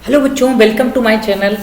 Hello बच्चों, welcome to my channel.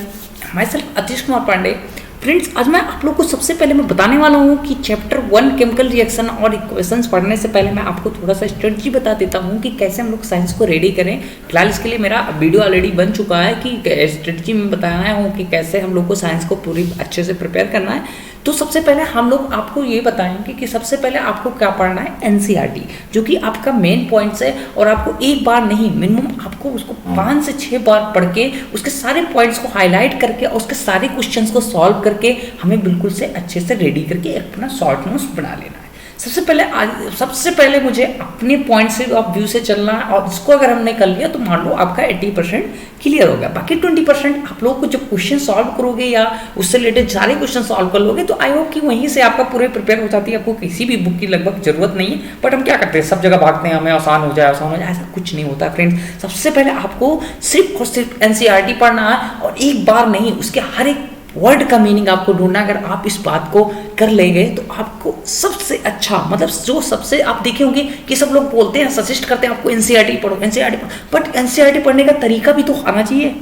Myself Atish Kumar Pandey. Friends, आज मैं आप लोग को सबसे पहले मैं बताने वाला हूँ कि चैप्टर 1 केमिकल रिएक्शन और इक्वेशंस पढ़ने से पहले मैं आपको थोड़ा सा स्ट्रेटजी बता देता हूँ कि कैसे हम लोग साइंस को रेडी करें। फिलहाल इसके लिए मेरा वीडियो ऑलरेडी बन चुका है कि स्ट्रेटजी में बताया हूँ कि कैसे हम लोग को साइंस को पूरी अच्छे से प्रिपेयर करना है। तो सबसे पहले हम लोग आपको ये बताएंगे कि सबसे पहले आपको क्या पढ़ना है, एनसीईआरटी, जो कि आपका मेन पॉइंट्स है। और आपको एक बार नहीं, मिनिमम आपको उसको 5 से 6 बार पढ़ के उसके सारे पॉइंट्स को हाईलाइट करके और उसके सारे क्वेश्चंस को सॉल्व करके हमें बिल्कुल से अच्छे से रेडी करके अपना शॉर्ट नोट्स बना लेना है। सबसे पहले मुझे अपने पॉइंट से ऑफ व्यू से चलना है, और इसको अगर हमने कर लिया तो मान लो आपका 80% क्लियर हो गया। बाकी 20% आप लोग को जब क्वेश्चन सॉल्व करोगे या उससे रिलेटेड सारे क्वेश्चन सॉल्व कर लोगे तो आई होप कि वहीं से आपका पूरे प्रिपेयर हो जाती है। आपको किसी भी बुक की लगभग जरूरत नहीं है। बट हम क्या करते हैं, सब जगह भागते हैं, हमें आसान हो जाए, ऐसा कुछ नहीं होता फ्रेंड्स। सबसे पहले आपको सिर्फ और सिर्फ एनसीईआरटी पढ़ना है, और एक बार नहीं, उसके हर एक वर्ड का मीनिंग आपको ढूंढना। अगर आप इस बात को कर ले गए तो आपको सबसे अच्छा, मतलब जो सबसे आप देखे होंगे कि सब लोग बोलते हैं, सजेस्ट करते हैं आपको एनसीईआरटी पढ़ो, एनसीईआरटी पढ़ो। बट एनसीईआरटी पढ़ने का तरीका भी तो आना चाहिए।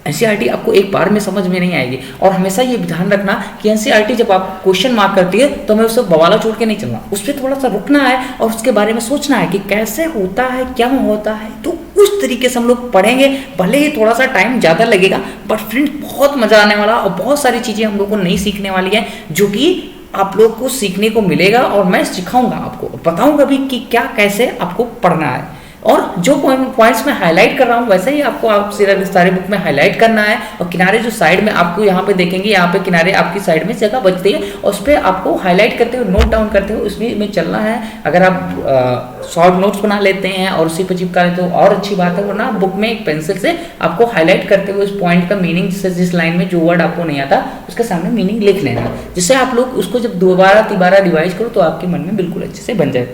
एनसीईआरटी आपको एक बार में समझ में नहीं आएगी। और हमेशा ये ध्यान रखना कि एनसीईआरटी जब आप क्वेश्चन मार्क करती है तो हमें उससे बवाला छोड़ के नहीं चलना, उस पर थोड़ा सा रुकना है और उसके बारे में सोचना है कि कैसे होता है, क्या होता है। तो उस तरीके से हम लोग पढ़ेंगे, भले ही थोड़ा सा टाइम ज़्यादा लगेगा, बट फ्रेंड बहुत मजा आने वाला और बहुत सारी चीज़ें हम लोग को नई सीखने वाली है, जो कि आप लोग को सीखने को मिलेगा। और मैं सिखाऊंगा आपको, बताऊंगा भी कि क्या कैसे आपको पढ़ना है। और जो पॉइंट्स मैं हाईलाइट कर रहा हूँ वैसे ही आपको आप सारे बुक में हाईलाइट करना है। और किनारे जो साइड में आपको यहाँ पे देखेंगे, यहाँ पे किनारे आपकी साइड में जगह बचती है, और उस पर आपको हाईलाइट करते हुए नोट डाउन करते हुए उसमें में चलना है। अगर आप शॉर्ट नोट्स बना लेते हैं और उसी पर चिपका लेते हो और अच्छी बात है, वरना बुक में एक पेंसिल से आपको हाईलाइट करते हुए उस पॉइंट का मीनिंग, जिस लाइन में जो वर्ड आपको नहीं आता उसके सामने मीनिंग लिख लेना, जिससे आप लोग उसको जब दोबारा तिबारा रिवाइज करो तो आपके मन में बिल्कुल अच्छे से बन जाए।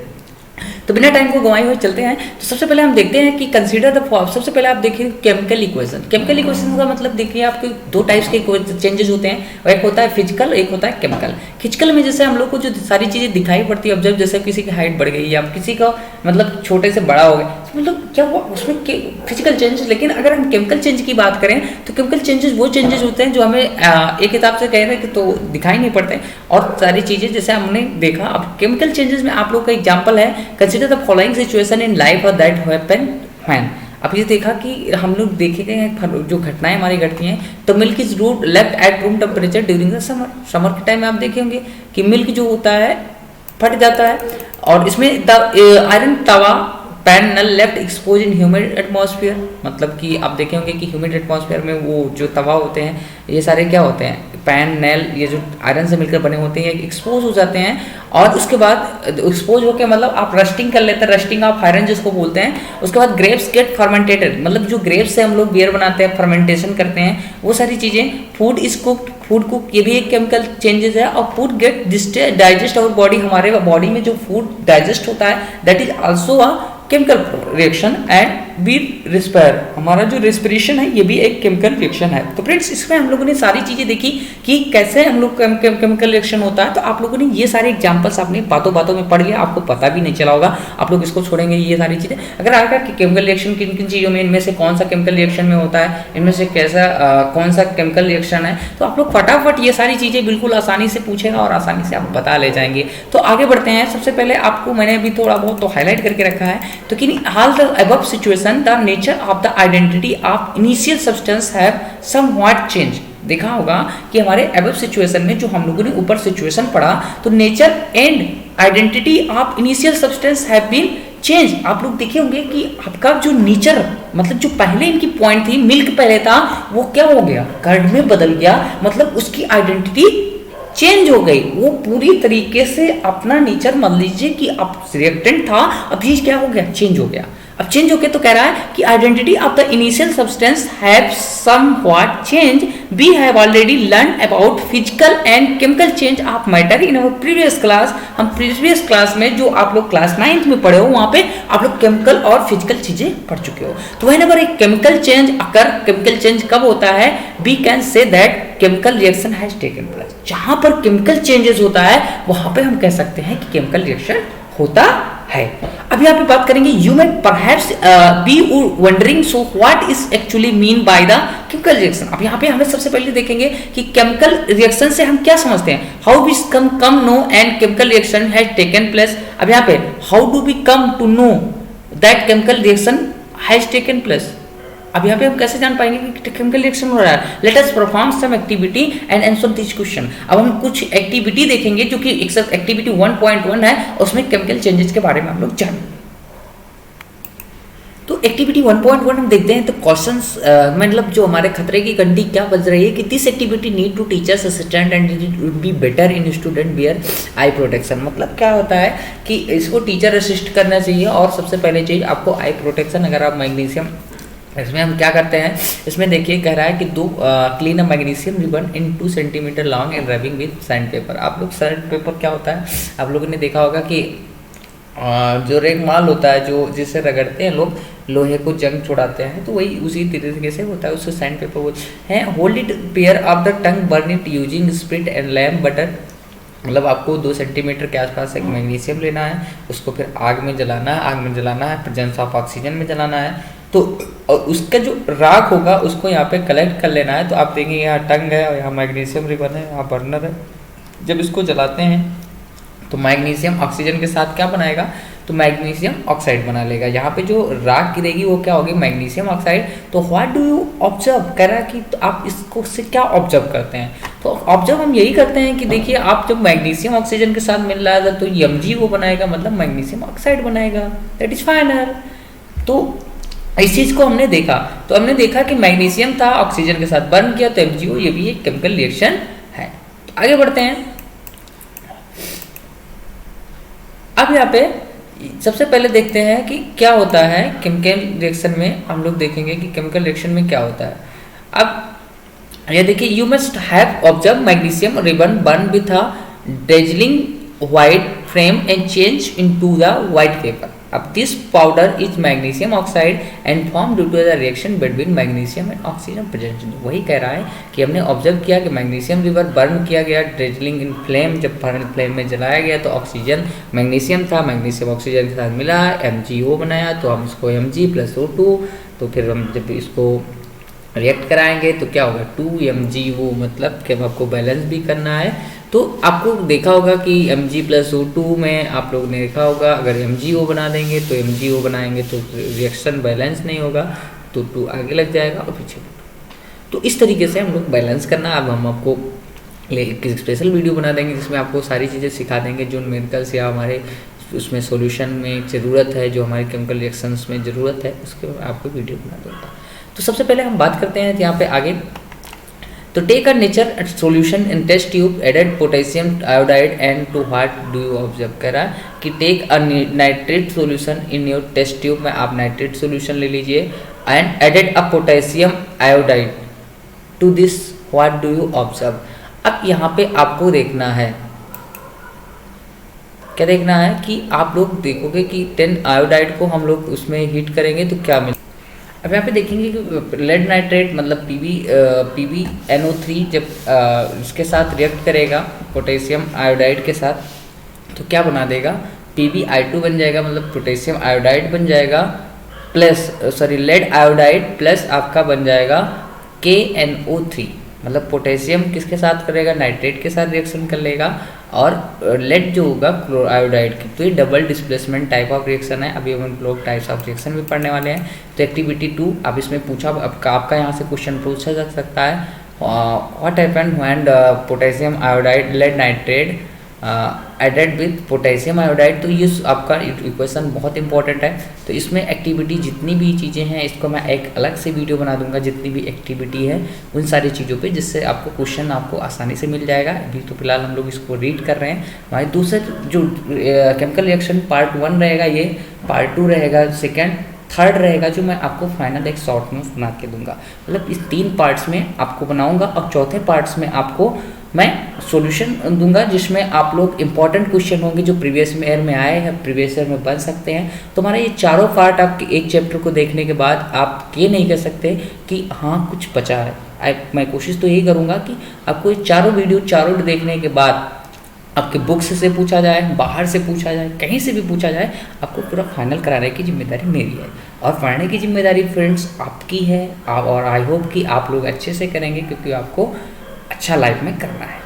तो बिना टाइम को गंवाए हुए चलते हैं। तो सबसे पहले हम देखते हैं कि कंसीडर द फॉर्म। सबसे पहले आप देखिए केमिकल इक्वेशन। केमिकल इक्वेशन का मतलब देखिए, आपके दो टाइप्स के चेंजेस होते हैं, एक होता है फिजिकल, एक होता है केमिकल। फिजिकल में जैसे हम लोग को जो सारी चीज़ें दिखाई पड़ती है, अब जब जैसे किसी की हाइट बढ़ गई या किसी का मतलब छोटे से बड़ा हो गया, मतलब क्या हुआ उसमें फिजिकल चेंजेस। लेकिन अगर हम केमिकल चेंज की बात करें तो केमिकल चेंजेस वो चेंजेस होते हैं जो हमें एक हिसाब से कह रहे हैं कि तो दिखाई नहीं पड़ते, और सारी चीज़ें जैसे हमने देखा। अब केमिकल चेंजेस में आप लोग का एग्जाम्पल है, consider the following situation in life और दैट हैपन व्हेन। अब ये देखा कि हम लोग देखेंगे जो घटनाएं हमारी घटती हैं, तो milk is root left at room temperature during the summer. Summer के टाइम में आप देखे होंगे कि मिल्क जो होता है फट जाता है, और इसमें आयरन तवा pan nail left expose in humid atmosphere. मतलब कि आप देखे होंगे कि ह्यूमिड एटमॉस्फेयर में वो जो तवा होते हैं, ये सारे क्या होते हैं, पैन नल, ये जो आयरन से मिलकर बने होते हैं, एक्सपोज हो जाते हैं। और उसके बाद एक्सपोज होकर मतलब आप रस्टिंग कर लेते हैं, रस्टिंग ऑफ आयरन जिसको बोलते हैं। उसके बाद ग्रेप्स गेट फर्मेंटेटेड, मतलब जो ग्रेप्स से हम लोग बियर बनाते हैं, फर्मेंटेशन करते हैं, वो सारी चीज़ें। Food is cooked, food cook, ये भी एक केमिकल चेंजेस है। और food get digest our body, हमारे बॉडी में जो फूड डाइजेस्ट होता है, that is also a chemical reaction. And we respire, हमारा जो रेस्पिरेशन है ये भी एक केमिकल रिएक्शन है। तो फ्रेंड्स, इसमें हम लोगों ने सारी चीज़ें देखी कि कैसे हम लोग केमिकल रिएक्शन होता है। तो आप लोगों ने ये सारे एग्जांपल्स आपने बातों बातों में पढ़ लिया, आपको पता भी नहीं चला होगा। आप लोग इसको छोड़ेंगे ये सारी चीज़ें। अगर आएगा कि केमिकल रिएक्शन किन किन चीज़ों में, इनमें से कौन सा केमिकल रिएक्शन में होता है, इनमें से कैसा कौन सा केमिकल रिएक्शन है, तो आप लोग फटाफट ये सारी चीज़ें बिल्कुल आसानी से पूछेगा और आसानी से आप बता ले जाएंगे। तो आगे बढ़ते हैं। सबसे पहले आपको मैंने अभी थोड़ा बहुत तो हाईलाइट करके रखा है, तो कि all the above situation the nature of the identity of initial substance have somewhat change. देखा होगा कि हमारे अबव सिचुएशन में जो हम लोगों ने ऊपर सिचुएशन पढ़ा, तो nature and identity of initial substance have been change. आप लोग देखे होंगे कि आपका जो नेचर, मतलब जो पहले इनकी पॉइंट थी, मिल्क पहले था, वो क्या हो गया, कर्ड में बदल गया। मतलब उसकी आइडेंटिटी चेंज हो गई, वो पूरी तरीके से अपना नेचर, मान लीजिए कि अब रिएक्टेंट था, अभी क्या हो गया, चेंज हो गया। अब चेंज होके तो कह रहा है कि identity of the initial substance have somewhat change. We have already learn about physical and chemical change of matter in our previous class. हम प्रीवियस क्लास में जो आप लोग क्लास 9th में पढ़े हो, वहां पे आप लोग केमिकल और फिजिकल चीजें पढ़ चुके हो। तो व्हेनेवर एक chemical change occur, chemical change कब होता है, we can say that chemical reaction has taken place. जहां पर केमिकल चेंजेस होता है वहां पे हम कह सकते हैं कि केमिकल रिएक्शन होता है। अब यहाँ पे बात करेंगे, you may perhaps be wondering so what is actually mean by the chemical reaction. अब यहाँ पे हमें सबसे पहले देखेंगे कि केमिकल रिएक्शन से हम क्या समझते हैं, how we come know and chemical reaction has taken place. अब यहाँ पे how do we come to know that chemical reaction has taken place. अब यहाँ पे हम कैसे जान पाएंगे कि केमिकल रिएक्शन हो रहा है। Let us perform some activity and answer this question. अब हम कुछ एक्टिविटी देखेंगे जो कि एक्टिविटी 1.1 है, उसमें केमिकल चेंजेस के बारे में हम लोग जानेंगे। तो एक्टिविटी 1.1 हम देखते हैं। तो क्वेश्चंस मतलब जो हमारे खतरे की घंटी क्या बज रही है कि this activity need to teachers assistant and it will be better in student wear eye protection. मतलब क्या होता है कि इसको टीचर असिस्ट करना चाहिए, और सबसे पहले चाहिए आपको आई प्रोटेक्शन। अगर आप मैग्नीशियम, इसमें हम क्या करते हैं, इसमें देखिए कह रहा है कि दो clean a magnesium ribbon in 2 centimetre long and rubbing with sand paper. आप लोग सैंड पेपर क्या होता है, आप लोगों ने देखा होगा कि जो रेगमाल होता है, जो जिससे रगड़ते हैं लोग, लोहे को जंग छुड़ाते हैं, तो वही उसी तरीके से होता है, उससे सैंड पेपर बोलते हैं। Hold it pair of the tongue, burn it using spirit and lamp butter. मतलब आपको 2 सेंटीमीटर के आसपास एक मैग्नीशियम लेना है, उसको फिर आग में जलाना है, आग में जलाना है, प्रेजेंस ऑफ ऑक्सीजन में जलाना है। तो उसका जो राख होगा उसको यहाँ पे कलेक्ट कर लेना है। तो आप देखेंगे यहाँ टंग है और यहाँ मैग्नीशियम रिबन है, यहाँ बर्नर है। जब इसको जलाते हैं तो मैग्नीशियम ऑक्सीजन के साथ क्या बनाएगा, तो मैग्नीशियम ऑक्साइड बना लेगा। यहाँ पे जो राख गिरेगी वो क्या होगी, मैग्नीशियम ऑक्साइड। तो व्हाट डू यू ऑब्जर्व, कह रहा है कि तो आप इसको से क्या ऑब्जर्व करते हैं। तो ऑब्जर्व हम यही करते हैं कि देखिए आप जब मैग्नीशियम ऑक्सीजन के साथ मिल रहा है तो MgO बनाएगा, मतलब मैग्नीशियम ऑक्साइड बनाएगा, दैट इज फाइनल। तो इस चीज को हमने देखा, तो हमने देखा कि मैग्नीशियम था, ऑक्सीजन के साथ बर्न किया, तो MgO, ये भी एक केमिकल रिएक्शन है। तो आगे बढ़ते हैं। अब यहाँ पे सबसे पहले देखते हैं कि क्या होता है केमिकल रिएक्शन में। हम लोग देखेंगे कि केमिकल रिएक्शन में क्या होता है। अब ये देखिए, you must have observe magnesium ribbon burn with a dazzling white flame and change into the white paper. अब this powder is magnesium oxide and form due to the reaction between magnesium and oxygen present. वही कह रहा है कि हमने observe किया कि magnesium river burn किया गया, ड्रेजलिंग इन फ्लेम, जब फ्लेम में जलाया गया तो ऑक्सीजन मैग्नीशियम था, मैग्नीशियम ऑक्सीजन के साथ मिला, MgO बनाया, तो हम इसको Mg+O2। तो फिर हम जब इसको रिएक्ट कराएंगे तो क्या होगा, 2MgO, मतलब कि आपको बैलेंस भी करना है। तो आपको देखा होगा कि Mg+O2 में आप लोग ने देखा होगा, अगर MgO बना देंगे तो MgO बनाएंगे तो रिएक्शन बैलेंस नहीं होगा, तो 2 आगे लग जाएगा और पीछे। तो इस तरीके से हम लोग बैलेंस करना। अब हम आपको एक स्पेशल वीडियो बना देंगे जिसमें आपको सारी चीज़ें सिखा देंगे जो न्यूमेरिकल्स या हमारे उसमें सॉल्यूशन में ज़रूरत है, जो हमारे केमिकल रिएक्शंस में ज़रूरत है, उसके आपको वीडियो बना दूँगा। तो सबसे पहले हम बात करते हैं यहाँ पे आगे। तो take a nature solution in test tube, added potassium iodide and to what do you observe. कह रहा है कि take a nitrate solution in your test tube में आप नाइट्रेट सॉल्यूशन ले लीजिए and added a potassium iodide to this, what do you observe. अब यहाँ पे आपको देखना है, क्या देखना है कि आप लोग देखोगे कि 10 आयोडाइड को हम लोग उसमें हीट करेंगे तो क्या मिलेगा। अब यहाँ पे देखेंगे कि लेड नाइट्रेट मतलब PbNO3 जब इसके साथ रिएक्ट करेगा पोटेशियम आयोडाइड के साथ तो क्या बना देगा, PbI2 बन जाएगा, मतलब पोटेशियम आयोडाइड बन जाएगा, प्लस लेड आयोडाइड प्लस आपका बन जाएगा KNO3। मतलब पोटेशियम किसके साथ करेगा, नाइट्रेट के साथ रिएक्शन कर लेगा, और लेड जो होगा क्लोरायोडाइड की। तो ये double displacement type of reaction है। अभी हम लोग टाइप्स ऑफ रिएक्शन भी पढ़ने वाले हैं। तो एक्टिविटी 2 अब इसमें पूछा, आपका यहाँ से क्वेश्चन पूछा जा सकता है, what happened when potassium iodide lead nitrate added with potassium iodide. तो ये आपका इक्वेशन बहुत इंपॉर्टेंट है। तो इसमें एक्टिविटी जितनी भी चीज़ें हैं इसको मैं एक अलग से वीडियो बना दूंगा, जितनी भी एक्टिविटी है उन सारी चीज़ों पे, जिससे आपको क्वेश्चन आपको आसानी से मिल जाएगा। अभी तो फिलहाल हम लोग इसको रीड कर रहे हैं। हमारे दूसरे जो केमिकल रिएक्शन पार्ट 1 रहेगा, ये पार्ट 2 रहेगा, सेकेंड थर्ड रहेगा, जो मैं आपको फाइनल एक शॉर्ट में बना के दूंगा। मतलब इस 3 पार्ट्स में आपको बनाऊंगा, और चौथे पार्ट्स में आपको मैं सॉल्यूशन दूंगा जिसमें आप लोग इंपॉर्टेंट क्वेश्चन होंगे जो प्रीवियस ईयर में आए हैं, प्रीवियस ईयर में बन सकते हैं। तो हमारे ये चारों पार्ट आप एक चैप्टर को देखने के बाद आप ये नहीं कह सकते कि हाँ कुछ बचा है। मैं कोशिश तो यही करूँगा कि आपको ये चारों वीडियो चारों देखने के बाद आपके बुक्स से पूछा जाए, बाहर से पूछा जाए, कहीं से भी पूछा जाए, आपको पूरा फाइनल कराने की जिम्मेदारी मेरी है। और पढ़ने की जिम्मेदारी फ्रेंड्स आपकी है। आप और आई होप कि आप लोग अच्छे से करेंगे, क्योंकि आपको अच्छा लाइफ में करना है।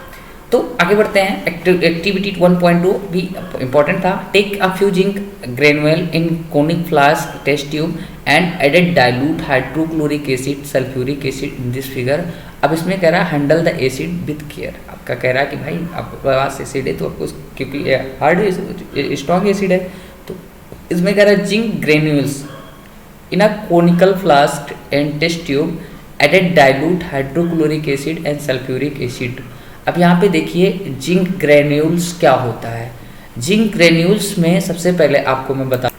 तो आगे बढ़ते हैं। एक्टिविटी 1.2 भी इंपॉर्टेंट था। Take a few zinc granule in conic flask test tube and added dilute hydrochloric acid sulphuric acid in this figure. अब इसमें कह रहा है handle the acid with care. आपका कह रहा है कि भाई आपके पास एसिड है तो आपको, क्योंकि हार्ड स्ट्रॉन्ग एसिड है, तो इसमें कह रहा है zinc granules in a conical flask and test tube added dilute hydrochloric acid and sulphuric acid. अब यहाँ पे देखिए जिंक ग्रेन्यूल्स क्या होता है। जिंक ग्रेन्यूल्स में सबसे पहले आपको मैं बता,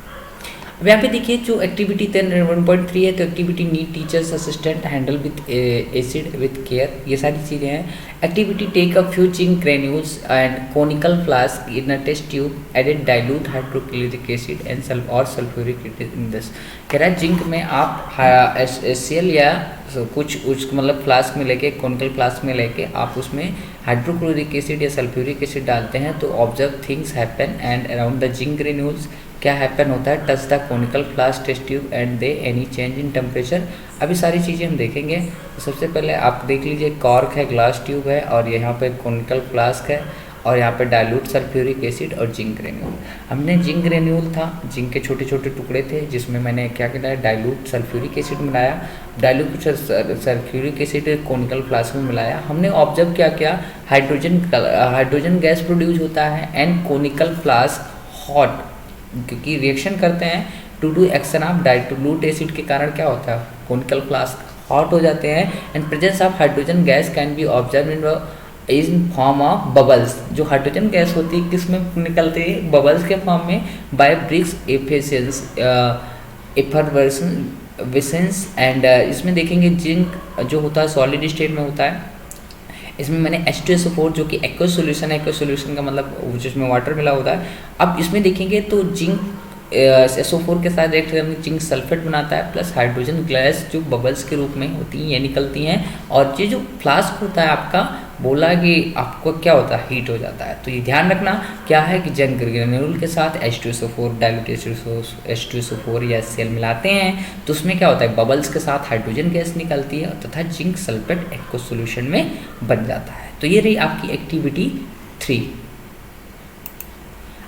अब यहाँ पे देखिए जो एक्टिविटी 1.3 है, तो activity need teachers assistant handle with acid with care, ये सारी चीज़ें हैं। Activity take a few zinc granules and conical flask in a test tube added dilute hydrochloric acid and sulphuric acid in this. कह रहा है zinc में आप HCl या कुछ मतलब फ्लास्क में लेके, कोनिकल फ्लास्क में लेके आप उसमें हाइड्रोक्लोरिक एसिड या सल्फ्यूरिक एसिड डालते हैं, तो observe things happen and around the zinc granules क्या हैपन होता है, touch the conical flask test tube and they any change in temperature. अभी सारी चीज़ें हम देखेंगे। तो सबसे पहले आप देख लीजिए, कॉर्क है, ग्लास ट्यूब है, और यहाँ पे कोनिकल फ्लास्क है, और यहाँ पे डाइल्यूट सल्फ्यूरिक एसिड और जिंक ग्रेन्यूल। हमने जिंक ग्रेन्यूल था, जिंक के छोटे छोटे टुकड़े थे, जिसमें मैंने क्या किया, डाइल्यूट सल्फ्यूरिक एसिड मिलाया। Dilute sulphuric acid conical flask में मिलाया। हमने ऑब्जर्व क्या किया, हाइड्रोजन गैस प्रोड्यूस होता है एंड कोनिकल फ्लास्क हॉट, क्योंकि रिएक्शन करते हैं to do action of dilute acid के कारण क्या होता है, कोनिकल फ्लास्क हॉट हो जाते हैं and presence of hydrogen gas can be observe in form of bubbles. जो हाइड्रोजन गैस होती है किस में निकलती है, बबल्स के फॉर्म में, बाय ब्रिक्स एफिशिएंस एफर्वेसेंस एंड इसमें देखेंगे जिंक जो होता है सॉलिड स्टेट में होता है। इसमें मैंने H2SO4 जो कि एक्वस सॉल्यूशन है, एक्वस सॉल्यूशन का मतलब जिसमें वाटर मिला होता है। अब इसमें देखेंगे तो जिंक SO4 के साथ रिएक्ट करके जिंक सल्फेट बनाता है, प्लस हाइड्रोजन गैस जो बबल्स के रूप में होती हैं ये निकलती हैं। और ये जो फ्लास्क होता है आपका, बोला कि आपको क्या होता है, हीट हो जाता है। तो ये ध्यान रखना क्या है कि जिंक ग्रेन्यूल के साथ H2SO4 डाइल्यूट H2SO4 या HCl मिलाते हैं, तो उसमें क्या होता है, बबल्स के साथ हाइड्रोजन गैस निकलती है तथा जिंक सल्फेट एक्वस सॉल्यूशन में बन जाता है। तो ये रही आपकी एक्टिविटी 3।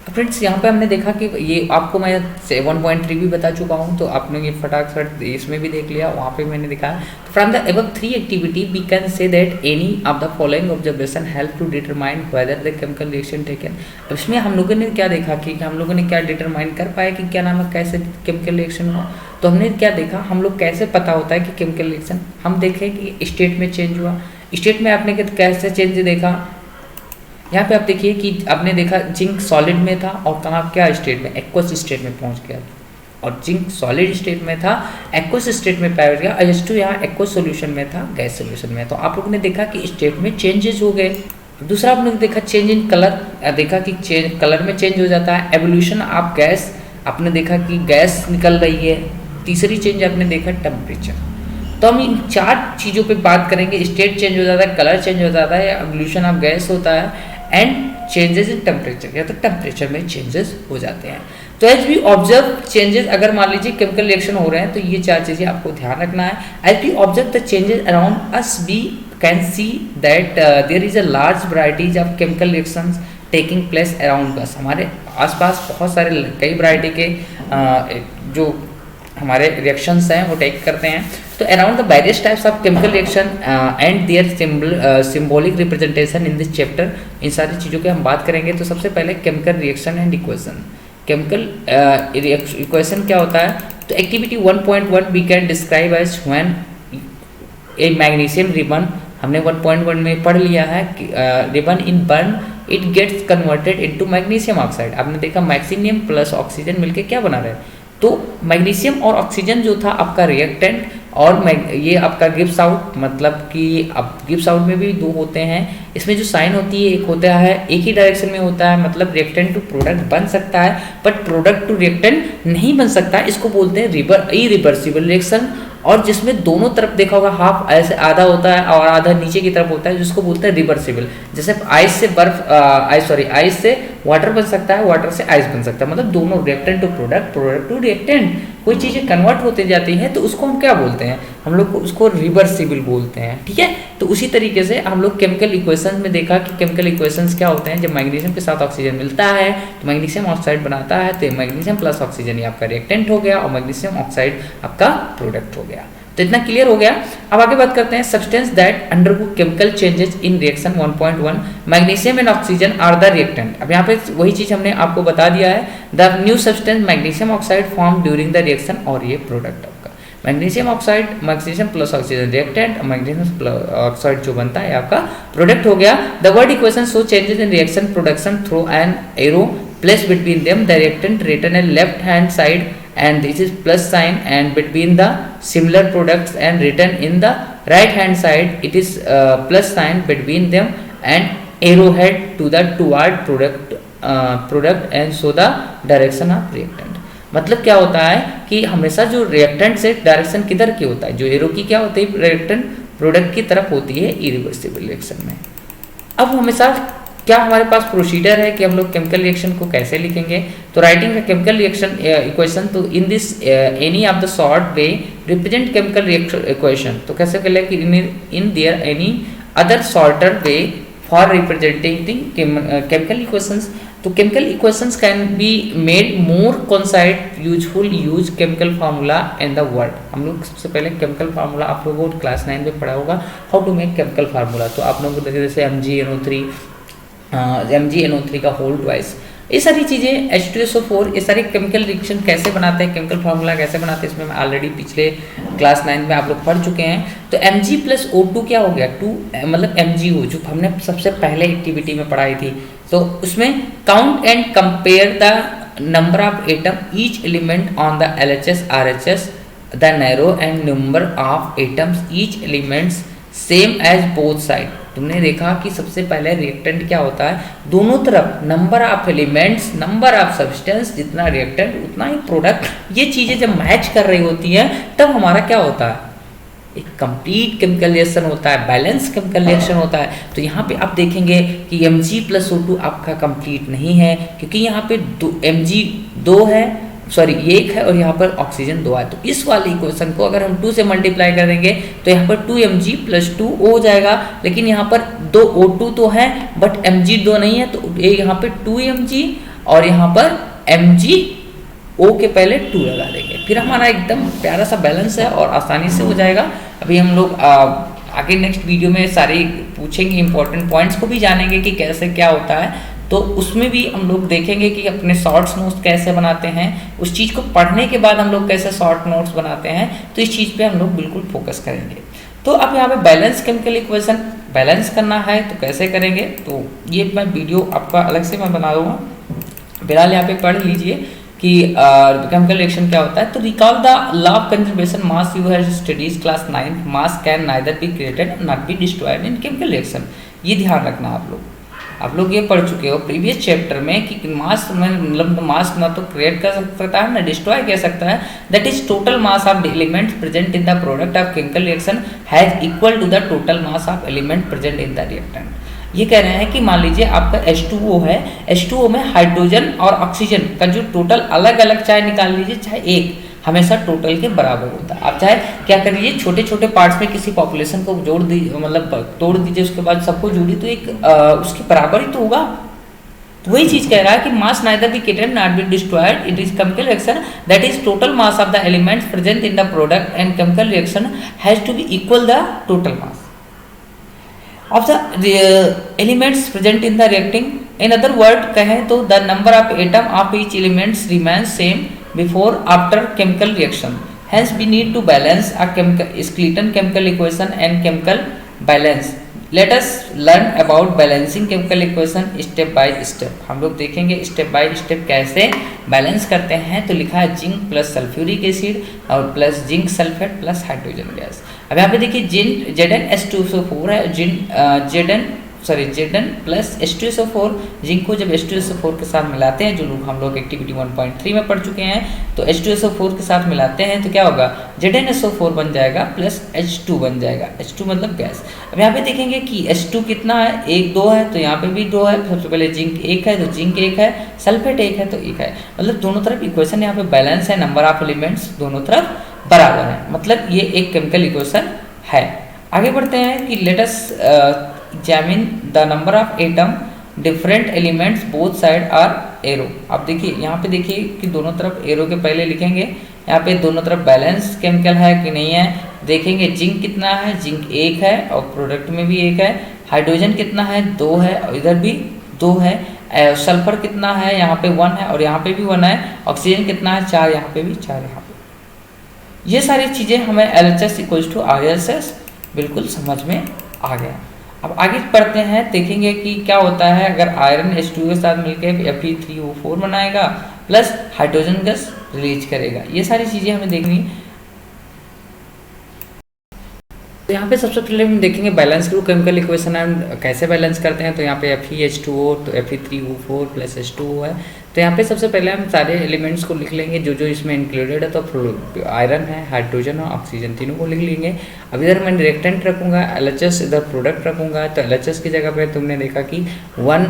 फ्रेंड्स यहाँ पे हमने देखा कि ये आपको मैं 1.3 भी बता चुका हूँ, तो आपने ये फटाफट इसमें भी देख लिया, वहाँ पे मैंने दिखाया। तो from the above 3 activity we can say that any of the following observation help to determine whether the chemical reaction taken. इसमें हम लोगों ने क्या देखा कि हम लोगों ने क्या डिटरमाइन कर पाया कि क्या नाम है, कैसे केमिकल रिएक्शन हुआ। तो हमने क्या देखा, हम लोग कैसे पता होता है कि केमिकल रिएक्शन, हम देखें कि स्टेट में चेंज हुआ। स्टेट में आपने कैसे चेंज देखा, यहाँ पे आप देखिए कि आपने देखा जिंक सॉलिड में था और कहाँ क्या स्टेट में, एक्वस स्टेट में पहुँच गया, और जिंक सॉलिड स्टेट में था, एक्वस स्टेट में पहुँच गया। H2 यहाँ एक्वस सॉल्यूशन में था, गैस सॉल्यूशन में। तो आप लोगों ने देखा कि स्टेट में चेंजेस हो गए। दूसरा आपने देखा चेंज इन कलर, देखा कि चेंज कलर में चेंज हो जाता है। एवोल्यूशन ऑफ गैस, आपने देखा कि गैस निकल रही है। तीसरी चेंज आपने देखा टेम्परेचर। तो हम इन 4 चीज़ों पे बात करेंगे, स्टेट चेंज हो जाता है, कलर चेंज हो जाता है, एवोल्यूशन ऑफ गैस होता है एंड चेंजेस इन टेम्परेचर, या तो टेम्परेचर में चेंजेस हो जाते हैं। तो एज वी ऑब्जर्व चेंजेस, अगर मान लीजिए केमिकल रिएक्शन हो रहे हैं तो ये 4 चीज़ें आपको ध्यान रखना है। As we observe the changes around us we can see that there is a large varieties of chemical reactions taking place around us. हमारे आसपास बहुत सारे कई वैरायटी के जो हमारे रिएक्शंस हैं वो टेक करते हैं। तो around the various types of chemical reaction and their symbolic representation in this chapter, इन सारी चीज़ों की हम बात करेंगे। तो सबसे पहले chemical reaction and equation. Chemical equation क्या होता है, तो activity 1.1 we can describe as when a magnesium ribbon, हमने 1.1 में पढ़ लिया है कि ribbon in burn it gets converted into magnesium oxide. आपने देखा मैग्नीशियम प्लस ऑक्सीजन मिलके क्या बना रहे हैं, तो मैग्नीशियम और ऑक्सीजन जो था आपका रिएक्टेंट, और ये आपका गिब्स आउट, मतलब कि अब गिब्स आउट में भी 2 होते हैं। इसमें जो साइन होती है, एक होता है एक ही डायरेक्शन में होता है, मतलब रिएक्टेंट टू प्रोडक्ट बन सकता है बट प्रोडक्ट टू रिएक्टेंट नहीं बन सकता। इसको बोलते हैं इरिवर्सिबल रिएक्शन। और जिसमें दोनों तरफ देखा होगा हाफ ऐसे आधा होता है और आधा नीचे की तरफ होता है, जिसको बोलते हैं रिवर्सिबल। जैसे आइस से बर्फ आइस से वाटर बन सकता है, वाटर से आइस बन सकता है, मतलब दोनों reactant to product, product to reactant. कोई चीज़ें कन्वर्ट होते जाती हैं तो उसको हम क्या बोलते हैं, हम लोग को उसको रिवर्सिबल बोलते हैं, ठीक है। तो उसी तरीके से हम लोग केमिकल इक्वेशंस में देखा कि केमिकल इक्वेशंस क्या होते हैं। जब मैग्नीशियम के साथ ऑक्सीजन मिलता है तो मैग्नीशियम ऑक्साइड बनाता है, तो मैग्नीशियम प्लस ऑक्सीजन ये आपका रिएक्टेंट हो गया और मैग्नीशियम ऑक्साइड आपका प्रोडक्ट हो गया। तो इतना क्लियर हो गया। अब आगे बात करते हैं substance that undergo chemical changes in reaction 1.1 magnesium and oxygen are the reactant. अब यहाँ पे वही चीज हमने आपको बता दिया है, the new substance magnesium oxide form during the reaction, और ये प्रोडक्ट आपका magnesium oxide, magnesium plus oxygen reactant, magnesium oxide जो बनता है आपका प्रोडक्ट हो गया। The word equation show changes in reaction production through an arrow placed between them, the reactant written at left hand side and this is plus sign, and between the similar products and written in the right hand side it is plus sign between them and arrowhead to the toward product and so the direction of reactant। मतलब क्या होता है कि हमेशा जो reactant से direction किधर की होता है, जो एरो की क्या होती है रिएक्टेंट प्रोडक्ट की तरफ होती है इरिवर्सिबल रिएक्शन में। अब हमेशा क्या हमारे पास प्रोसीजर है कि हम लोग केमिकल रिएक्शन को कैसे लिखेंगे। तो राइटिंग का केमिकल रिएक्शन इक्वेशन, तो in this any of the short way represent chemical reaction equation. तो कैसे कर ले कि in there any other shorter way for representing chemical equations. तो chemical equations can be made more concise useful use chemical formula in the word. हम लोग सबसे पहले केमिकल फार्मूला आप लोगों को क्लास 9 में पढ़ा होगा, how to make chemical formula. तो आप लोगों को जैसे MgNO3 MgNO3 का होल ट्वाइस, ये सारी चीज़ें H2SO4, ये सारी केमिकल रिएक्शन कैसे बनाते हैं, केमिकल फार्मूला कैसे बनाते हैं, इसमें मैं ऑलरेडी पिछले क्लास 9 में आप लोग पढ़ चुके हैं। तो Mg प्लस O2 क्या हो गया, 2 मतलब MgO जो हमने सबसे पहले एक्टिविटी में पढ़ाई थी। तो उसमें count and compare the number of atom each element on the LHS RHS the narrow and number of atoms each elements same as both side. तुमने देखा कि सबसे पहले रिएक्टेंट क्या होता है, दोनों तरफ number of elements, number of substance, जितना रिएक्टेंट उतना ही प्रोडक्ट। ये चीजें जब मैच कर रही होती हैं तब हमारा क्या होता है, एक कंप्लीट केमिकल रिएक्शन होता है, बैलेंस केमिकल रिएक्शन होता है। तो यहाँ पे आप देखेंगे कि Mg प्लस O2 आपका कंप्लीट नहीं है, क्योंकि यहाँ पे Mg 2 है, सॉरी ये 1 है और यहाँ पर ऑक्सीजन 2 है। तो इस वाली इक्वेशन को अगर हम 2 से मल्टीप्लाई कर देंगे तो यहाँ पर 2Mg प्लस 2 हो जाएगा, लेकिन यहाँ पर 2 O2 तो है बट Mg 2 नहीं है, तो ये यहाँ पे 2Mg और यहाँ पर MgO के पहले 2 लगा देंगे, फिर हमारा एकदम प्यारा सा बैलेंस है और आसानी से हो जाएगा। अभी हम लोग आगे नेक्स्ट वीडियो में सारे पूछेंगे, इंपॉर्टेंट पॉइंट्स को भी जानेंगे कि कैसे क्या होता है। तो उसमें भी हम लोग देखेंगे कि अपने शॉर्ट्स नोट्स कैसे बनाते हैं, उस चीज़ को पढ़ने के बाद हम लोग कैसे शॉर्ट नोट्स बनाते हैं, तो इस चीज़ पे हम लोग बिल्कुल फोकस करेंगे। तो अब यहाँ पे बैलेंस केमिकल इक्वेशन बैलेंस करना है तो कैसे करेंगे, तो ये मैं वीडियो आपका अलग से मैं बना दूँगा, फिलहाल यहाँ पे पढ़ लीजिए कि केमिकल रिएक्शन क्या होता है। तो recall the law of conservation mass you have studies class 9, mass can neither be created not be destroyed in chemical reaction. ये ध्यान रखना आप लोग ये पढ़ चुके हो प्रीवियस चैप्टर में कि मास में मतलब मास ना तो क्रिएट कर सकता है ना डिस्ट्रॉय कर सकता है। That is total mass of the elements present in the product of chemical reaction has equal to the total mass of element present in the reactant. ये कह रहे हैं कि मान लीजिए आपका H2O है, H2O में हाइड्रोजन और ऑक्सीजन का जो टोटल अलग अलग चाहे निकाल लीजिए, चाहे एक हमेशा टोटल के बराबर होता है। आप चाहे क्या कर लीजिए, छोटे छोटे पार्ट्स में किसी पॉपुलेशन को जोड़ दीजिए, मतलब तोड़ दीजिए, उसके बाद सबको जोड़ी तो एक उसके बराबर ही तो होगा। तो वही चीज कह रहा है कि mass neither be created not be destroyed, it is chemical reaction that is total mass of the elements present in the product and chemical reaction has to be equal the total mass of the elements present in the reacting। in other word कहें तो the number of atom of each elements remains same before after chemical reaction, hence we need to balance a Skeleton chemical equation and chemical balance। let us learn about balancing chemical equation step by step। हम लोग देखेंगे step by step कैसे balance करते हैं। तो लिखा है zinc plus sulphuric acid और plus zinc sulphate plus hydrogen gas. अब यहाँ पे देखिए Zn H2SO4 है, sorry Zn plus H2SO4, zinc को जब H2SO4 के साथ मिलाते हैं, जो लोग हम लोग एक्टिविटी 1.3 में पढ़ चुके हैं, तो H2SO4 के साथ मिलाते हैं तो क्या होगा, ZnSO4 बन जाएगा प्लस H2 बन जाएगा, H2 मतलब गैस। अब यहाँ पे देखेंगे कि H2 कितना है, 1 2 है, तो यहाँ पे भी 2 है। सबसे पहले जिंक 1 है तो जिंक 1 है, सल्फेट 1 है तो 1 है, मतलब दोनों तरफ इक्वेशन यहाँ पे बैलेंस है, नंबर ऑफ एलिमेंट्स दोनों तरफ बराबर है, मतलब ये एक केमिकल इक्वेशन है। आगे बढ़ते हैं कि let us examine the number of atom different elements both side are arrow. अब देखिए यहाँ पे देखिए कि दोनों तरफ एरो के पहले लिखेंगे, यहाँ पे दोनों तरफ बैलेंस केमिकल है कि नहीं है, देखेंगे जिंक कितना है, जिंक 1 है और प्रोडक्ट में भी 1 है, हाइड्रोजन कितना है 2 है और इधर भी 2 है, सल्फर कितना है यहाँ पे 1 है और यहाँ पे भी 1 है, ऑक्सीजन कितना है 4, यहाँ पे भी 4, यहाँ पे। ये सारी चीज़ें हमें LHS इक्वल्स टू RHS बिल्कुल समझ में आ गया। अब आगे पढ़ते हैं, देखेंगे कि क्या होता है अगर आयरन H2 के साथ मिलकर Fe3O4 बनाएगा प्लस हाइड्रोजन गैस रिलीज करेगा, ये सारी चीज़ें हमें देखनी। तो यहाँ पे सबसे पहले हम देखेंगे बैलेंस ग्रुप केमिकल इक्वेशन हम कैसे बैलेंस करते हैं। तो यहाँ पे FeH2O तो Fe3O4 प्लस H2O है। तो यहाँ पे सबसे पहले हम सारे एलिमेंट्स को लिख लेंगे जो जो इसमें इंक्लूडेड है। तो आयरन है, हाइड्रोजन और ऑक्सीजन तीनों को लिख लेंगे। अब इधर मैं रिएक्टेंट रखूँगा LHS, इधर प्रोडक्ट रखूँगा। तो LHS की जगह पे तुमने देखा कि 1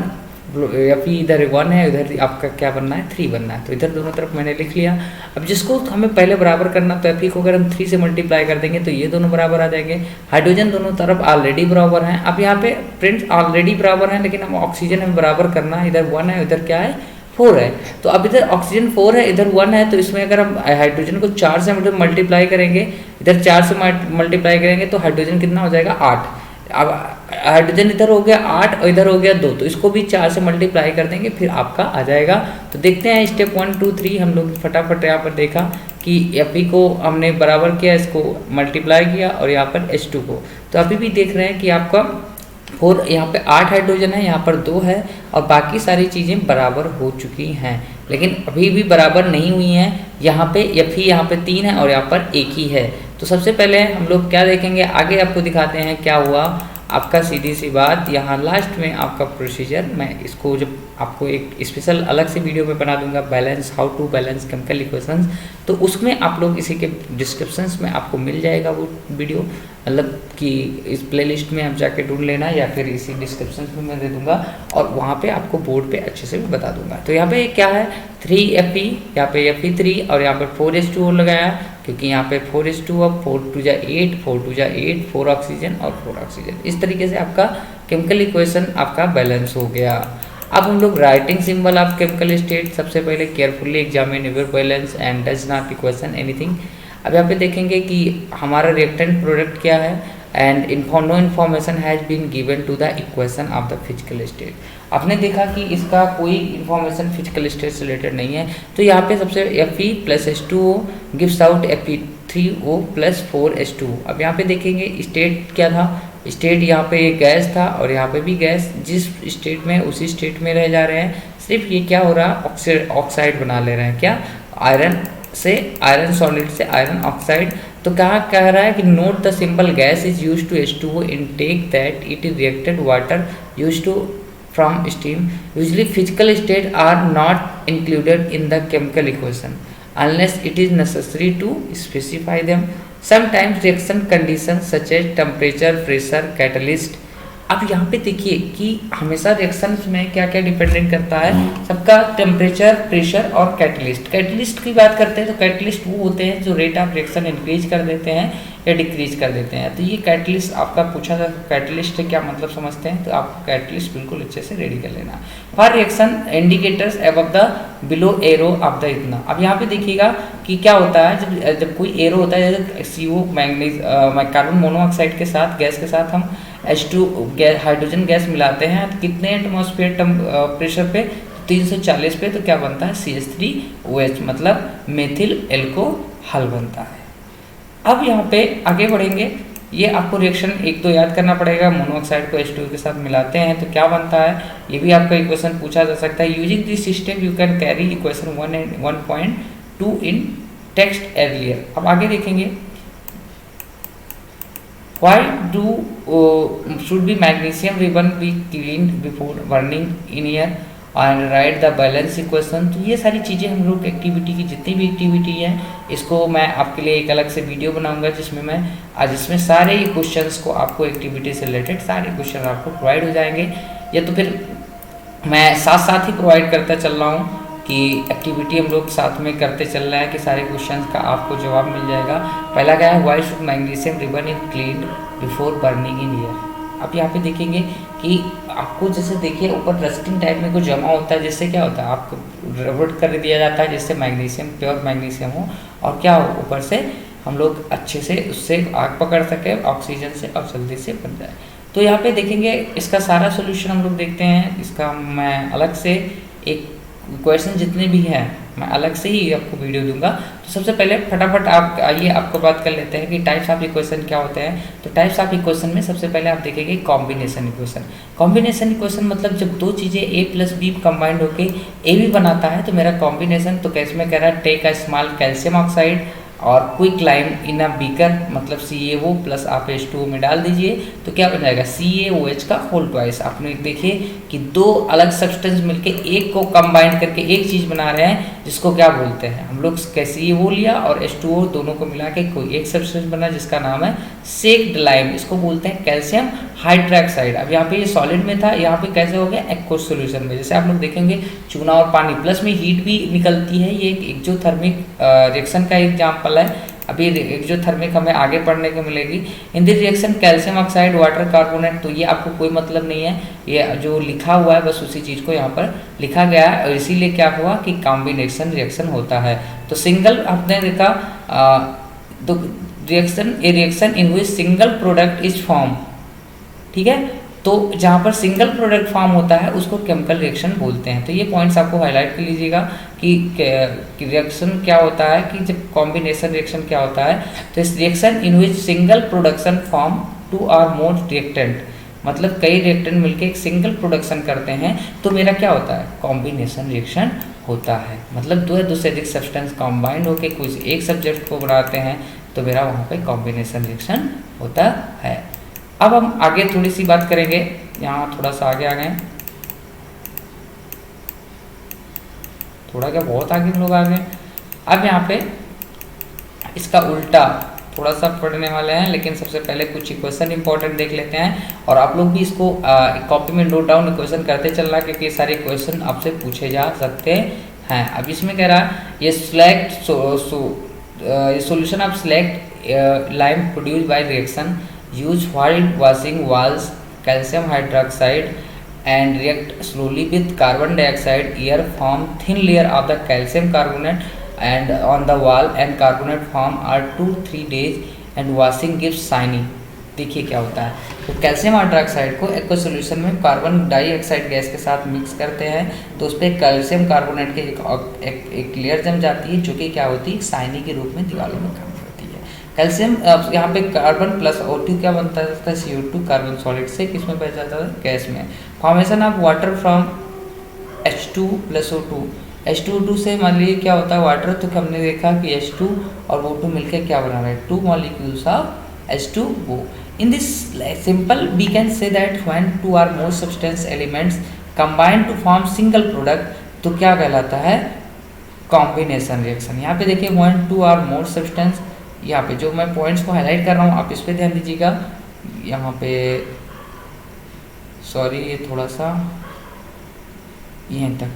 Fe इधर 1 है, इधर आपका क्या बनना है 3 बनना है, तो इधर दोनों तरफ मैंने लिख लिया। अब जिसको हमें पहले बराबर करना, तो Fe को अगर हम 3 से मल्टीप्लाई कर देंगे तो ये दोनों बराबर आ जाएंगे। हाइड्रोजन दोनों तरफ ऑलरेडी बराबर हैं। अब यहाँ पे फ्रेंड्स ऑलरेडी बराबर हैं, लेकिन हम ऑक्सीजन हमें बराबर करना है, इधर 1 है इधर क्या है 4 है। तो अब इधर ऑक्सीजन 4 है इधर 1 है, तो इसमें अगर हम हाइड्रोजन को 4 से मल्टीप्लाई करेंगे, इधर 4 से मल्टीप्लाई करेंगे तो हाइड्रोजन कितना हो जाएगा 8। अब हाइड्रोजन इधर हो गया 8 और इधर हो गया 2, तो इसको भी 4 से मल्टीप्लाई कर देंगे फिर आपका आ जाएगा। तो देखते हैं स्टेप 1 2 3 हम लोग फटाफट यहाँ पर देखा कि Fe को हमने बराबर किया, इसको मल्टीप्लाई किया और यहाँ पर H2 को। तो अभी भी देख रहे हैं कि आपका 4 यहाँ पे 8 हाइड्रोजन है, यहाँ पर 2 है और बाकी सारी चीज़ें बराबर हो चुकी हैं, लेकिन अभी भी बराबर नहीं हुई हैं। यहाँ पे Fe यहाँ पे 3 है और यहाँ पर 1 ही है। तो सबसे पहले हम लोग क्या देखेंगे, आगे आपको दिखाते हैं क्या हुआ आपका। सीधी सी बात, यहाँ लास्ट में आपका प्रोसीजर, मैं इसको जब आपको एक स्पेशल अलग से वीडियो में बना दूंगा, balance how to balance chemical equations, तो उसमें आप लोग इसी के डिस्क्रिप्शंस में आपको मिल जाएगा वो वीडियो, मतलब कि इस प्लेलिस्ट में आप जाके ढूंढ लेना या फिर इसी डिस्क्रिप्शन में मैं दे दूंगा और वहाँ पे आपको बोर्ड पे अच्छे से भी बता दूंगा। तो यहाँ पे क्या है 3Fe, यहाँ पे Fe3 और यहाँ पर 4H2O लगाया, क्योंकि यहाँ पे 4H2 अब 4 2 जा 8 4 2 जा 8 4 ऑक्सीजन और 4 ऑक्सीजन। इस तरीके से आपका केमिकल इक्वेशन आपका बैलेंस हो गया। अब हम लोग writing symbol of chemical state, सबसे पहले carefully examine your balance and does not equation anything. अब यहाँ पे देखेंगे कि हमारा रिएक्टेंट प्रोडक्ट क्या है and no information has been given to the equation of the physical state. आपने देखा कि इसका कोई इन्फॉर्मेशन फिजिकल स्टेट से रिलेटेड नहीं है, तो यहाँ पे सबसे Fe plus H2O gives out Fe3O plus 4H2O। अब यहाँ पे देखेंगे स्टेट क्या था, स्टेट यहाँ पे एक गैस था और यहाँ पे भी गैस, जिस स्टेट में उसी स्टेट में रह जा रहे हैं। सिर्फ ये क्या हो रहा है ऑक्साइड बना ले रहे हैं, क्या आयरन से आयरन सॉलिड से आयरन ऑक्साइड। तो कहाँ कह रहा है कि note the simple gas is use to H2O intake that it is reacted water use to from steam. Usually physical state are not included in the chemical equation unless it is necessary to specify them. Sometimes reaction conditions such as temperature, pressure, catalyst। अब यहाँ पे देखिए कि हमेशा reactions में क्या क्या dependent करता है, सबका टेम्परेचर, प्रेशर और कैटलिस्ट। कैटलिस्ट की बात करते हैं तो कैटलिस्ट वो होते हैं जो रेट ऑफ रिएक्शन इंक्रीज कर देते हैं या डिक्रीज कर देते हैं। तो ये कैटलिस्ट आपका पूछा था, कैटलिस्ट से क्या मतलब समझते हैं, तो आप कैटलिस्ट बिल्कुल अच्छे से रेडी कर लेना। For reaction indicators above the below arrow of the इतना। अब यहाँ पे देखिएगा कि क्या होता है जब कोई एरो होता है, जैसे CO मैंगनीज कार्बन मोनोऑक्साइड के साथ गैस के साथ हम H2 गैस हाइड्रोजन गैस मिलाते हैं तो कितने एटमॉस्फेयर प्रेशर पे 340 पे, तो क्या बनता है CH3OH, मतलब मेथिल एल्कोहल बनता है। अब यहाँ पे आगे बढ़ेंगे, ये आपको रिएक्शन 1 2 याद करना पड़ेगा। मोनोऑक्साइड को H2 के साथ मिलाते हैं तो क्या बनता है, ये भी आपका इक्वेशन पूछा जा सकता है। Using this system you can carry equation 1 and 1.2 in text earlier. अब आगे देखेंगे Why do should be magnesium ribbon be cleaned before burning in air and write the balance equation? तो ये सारी चीज़ें हम लोग एक्टिविटी की जितनी भी एक्टिविटी है इसको मैं आपके लिए एक अलग से वीडियो बनाऊंगा जिसमें मैं आज इसमें सारे क्वेश्चंस को आपको एक्टिविटी से रिलेटेड सारे क्वेश्चन आपको प्रोवाइड हो जाएंगे, या तो फिर मैं साथ साथ ही प्रोवाइड करता चल रहा हूँ कि एक्टिविटी हम लोग साथ में करते चल रहे हैं कि सारे क्वेश्चंस का आपको जवाब मिल जाएगा। पहला क्या है, why should magnesium ribbon is cleaned before burning in air. अब यहाँ पे देखेंगे कि आपको जैसे देखिए ऊपर रस्टिंग टाइप में कुछ जमा होता है, जिससे क्या होता है आपको रबड़ कर दिया जाता है जिससे मैग्नीशियम प्योर मैग्नीशियम हो, और क्या हो ऊपर से हम लोग अच्छे से उससे आग पकड़ सके ऑक्सीजन से और जल्दी से बन जाए। तो यहाँ पे देखेंगे इसका सारा सोल्यूशन हम लोग देखते हैं। इसका मैं अलग से एक क्वेश्चन जितने भी हैं मैं अलग से ही आपको वीडियो दूंगा। तो सबसे पहले फटाफट आप आइए आपको बात कर लेते हैं कि टाइप्स ऑफ इक्वेशन क्या होते हैं। तो टाइप्स ऑफ इक्वेशन में सबसे पहले आप देखेंगे कॉम्बिनेशन इक्वेशन। कॉम्बिनेशन इक्वेशन मतलब जब दो चीज़ें a प्लस बी कंबाइंड होके a भी बनाता है तो मेरा कॉम्बिनेशन, तो कैसे में कह रहा है take a small calcium oxide और quicklime in a beaker, मतलब CaO प्लस आप H2O में डाल दीजिए तो क्या बन जाएगा CaOH का होल ट्वाइस। आपने देखिए कि दो अलग सब्सटेंस मिलके एक को कंबाइन करके एक चीज़ बना रहे हैं जिसको क्या बोलते हैं हम लोग, CaO लिया और H2O दोनों को मिला के कोई एक सब्सटेंस बना जिसका नाम है सेक्ड लाइम, इसको बोलते हैं कैल्शियम हाइड्रोक्साइड। अब यहाँ पे ये सॉलिड में था, यहाँ पे कैसे हो गया एक्वस सॉल्यूशन में। जैसे आप लोग देखेंगे चूना और पानी प्लस में हीट भी निकलती है, ये एक एक्जोथर्मिक रिएक्शन का एग्जाम्पल है। अभी एक्जोथर्मिक हमें आगे पढ़ने को मिलेगी। इन this reaction calcium oxide water carbonate, तो ये आपको कोई मतलब नहीं है, ये जो लिखा हुआ है बस उसी चीज़ को यहाँ पर लिखा गया है और इसीलिए क्या हुआ कि कॉम्बिनेशन रिएक्शन होता है। तो सिंगल आपने देखा तो reaction in which single product is form, ठीक है, तो जहाँ पर सिंगल प्रोडक्ट फॉर्म होता है उसको केमिकल रिएक्शन बोलते हैं। तो ये पॉइंट्स आपको हाईलाइट कर लीजिएगा कि रिएक्शन क्या होता है, कि जब कॉम्बिनेशन रिएक्शन क्या होता है, तो इस reaction in which single production form two or more reactant, मतलब कई रिएक्टेंट मिलके एक सिंगल प्रोडक्शन करते हैं तो मेरा क्या होता है कॉम्बिनेशन रिएक्शन होता है। मतलब दो से अधिक सब्सटेंस कॉम्बाइंड होकर कुछ एक सब्जेक्ट को बनाते हैं तो मेरा वहाँ पे कॉम्बिनेशन रिएक्शन होता है। अब हम आगे थोड़ी सी बात करेंगे, यहाँ थोड़ा सा आगे आ गए, थोड़ा क्या बहुत आगे हम लोग आ गए। अब यहाँ पे इसका उल्टा थोड़ा सा पढ़ने वाले हैं, लेकिन सबसे पहले कुछ इक्वेशन इंपॉर्टेंट देख लेते हैं और आप लोग भी इसको कॉपी में नोट डाउन इक्वेशन करते चलना क्योंकि ये सारे इक्वेशन आपसे पूछे जा सकते हैं। अब इसमें कह रहा है ये select solution of slaked lime produce by reaction use while washing walls calcium hydroxide and react slowly with carbon dioxide, air form thin layer of the calcium carbonate and on the wall and carbonate form are 2-3 days and washing gives shiny। देखिए क्या होता है, तो calcium hydroxide को aqueous solution में carbon dioxide gas के साथ mix करते हैं तो उस पर कैल्शियम कार्बोनेट के एक लेयर जम जाती है जो कि क्या होती है शाइनी के रूप में दीवारों में काम करती है। कैल्शियम यहाँ पे कार्बन प्लस O2 क्या बनता है CO2 कार्बन सॉलिड से किसमें बह जाता है गैस में। Formation of water from H2 plus O2, H2O2 से मान लीजिए क्या होता है वाटर, तो हमने देखा कि H2 और O2 मिलकर क्या बना रहे हैं 2 molecules of H2O। In this simple we can say that when two or more substance elements combine to form single product तो क्या कहलाता है कॉम्बिनेशन रिएक्शन। यहाँ पे देखिए 1 2 और मोर सब्सटेंस, यहाँ पे जो मैं पॉइंट्स को हाईलाइट कर रहा हूँ आप इस पे ध्यान दीजिएगा। यहाँ पे सॉरी ये थोड़ा सा यहीं तक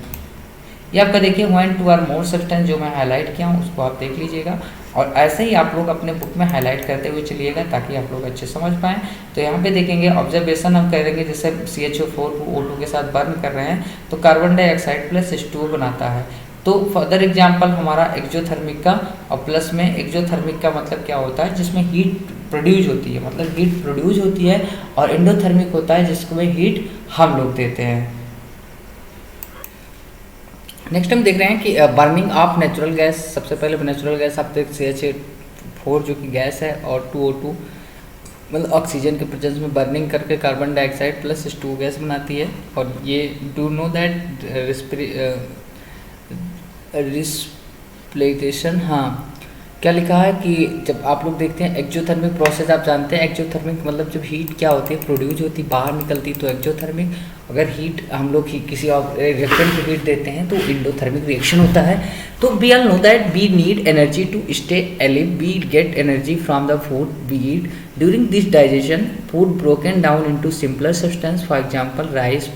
ये आपका देखिए 1 2 और मोर सब्सटेंस जो मैं हाईलाइट किया हूँ उसको आप देख लीजिएगा और ऐसे ही आप लोग अपने बुक में हाईलाइट करते हुए चलिएगा ताकि आप लोग अच्छे समझ पाएँ। तो यहाँ पे देखेंगे ऑब्जर्वेशन हम करेंगे जैसे CHO4 को O2 के साथ बर्न कर रहे हैं तो कार्बन डाइऑक्साइड प्लस H2O बनाता है। तो फर्दर एग्जाम्पल हमारा एक्जोथर्मिक का, और प्लस में एक्जोथर्मिक का मतलब क्या होता है जिसमें हीट प्रोड्यूस होती है, मतलब हीट प्रोड्यूस होती है, और एंडोथर्मिक होता है जिसमें हीट हम लोग देते हैं। नेक्स्ट हम देख रहे हैं कि बर्निंग ऑफ नेचुरल गैस। सबसे पहले नेचुरल गैस आप देख CH4 जो कि गैस है और 2O2 मतलब ऑक्सीजन के प्रेजेंस में बर्निंग करके carbon dioxide plus H2O gas बनाती है। और ये डू नो दैट रिस्पिरेशन, हाँ क्या लिखा है कि जब आप लोग देखते हैं एक्जोथर्मिक प्रोसेस, आप जानते हैं एक्जोथर्मिक मतलब जब हीट क्या होती है प्रोड्यूस होती है बाहर निकलती, तो एक्जोथर्मिक अगर हीट हम लोग किसी और रिएक्टेंट को हीट देते हैं तो इंडोथर्मिक रिएक्शन होता है। तो we all know that we need energy to stay alive, we get energy from the food we eat during this digestion, food broken down into simpler substance, for example rice,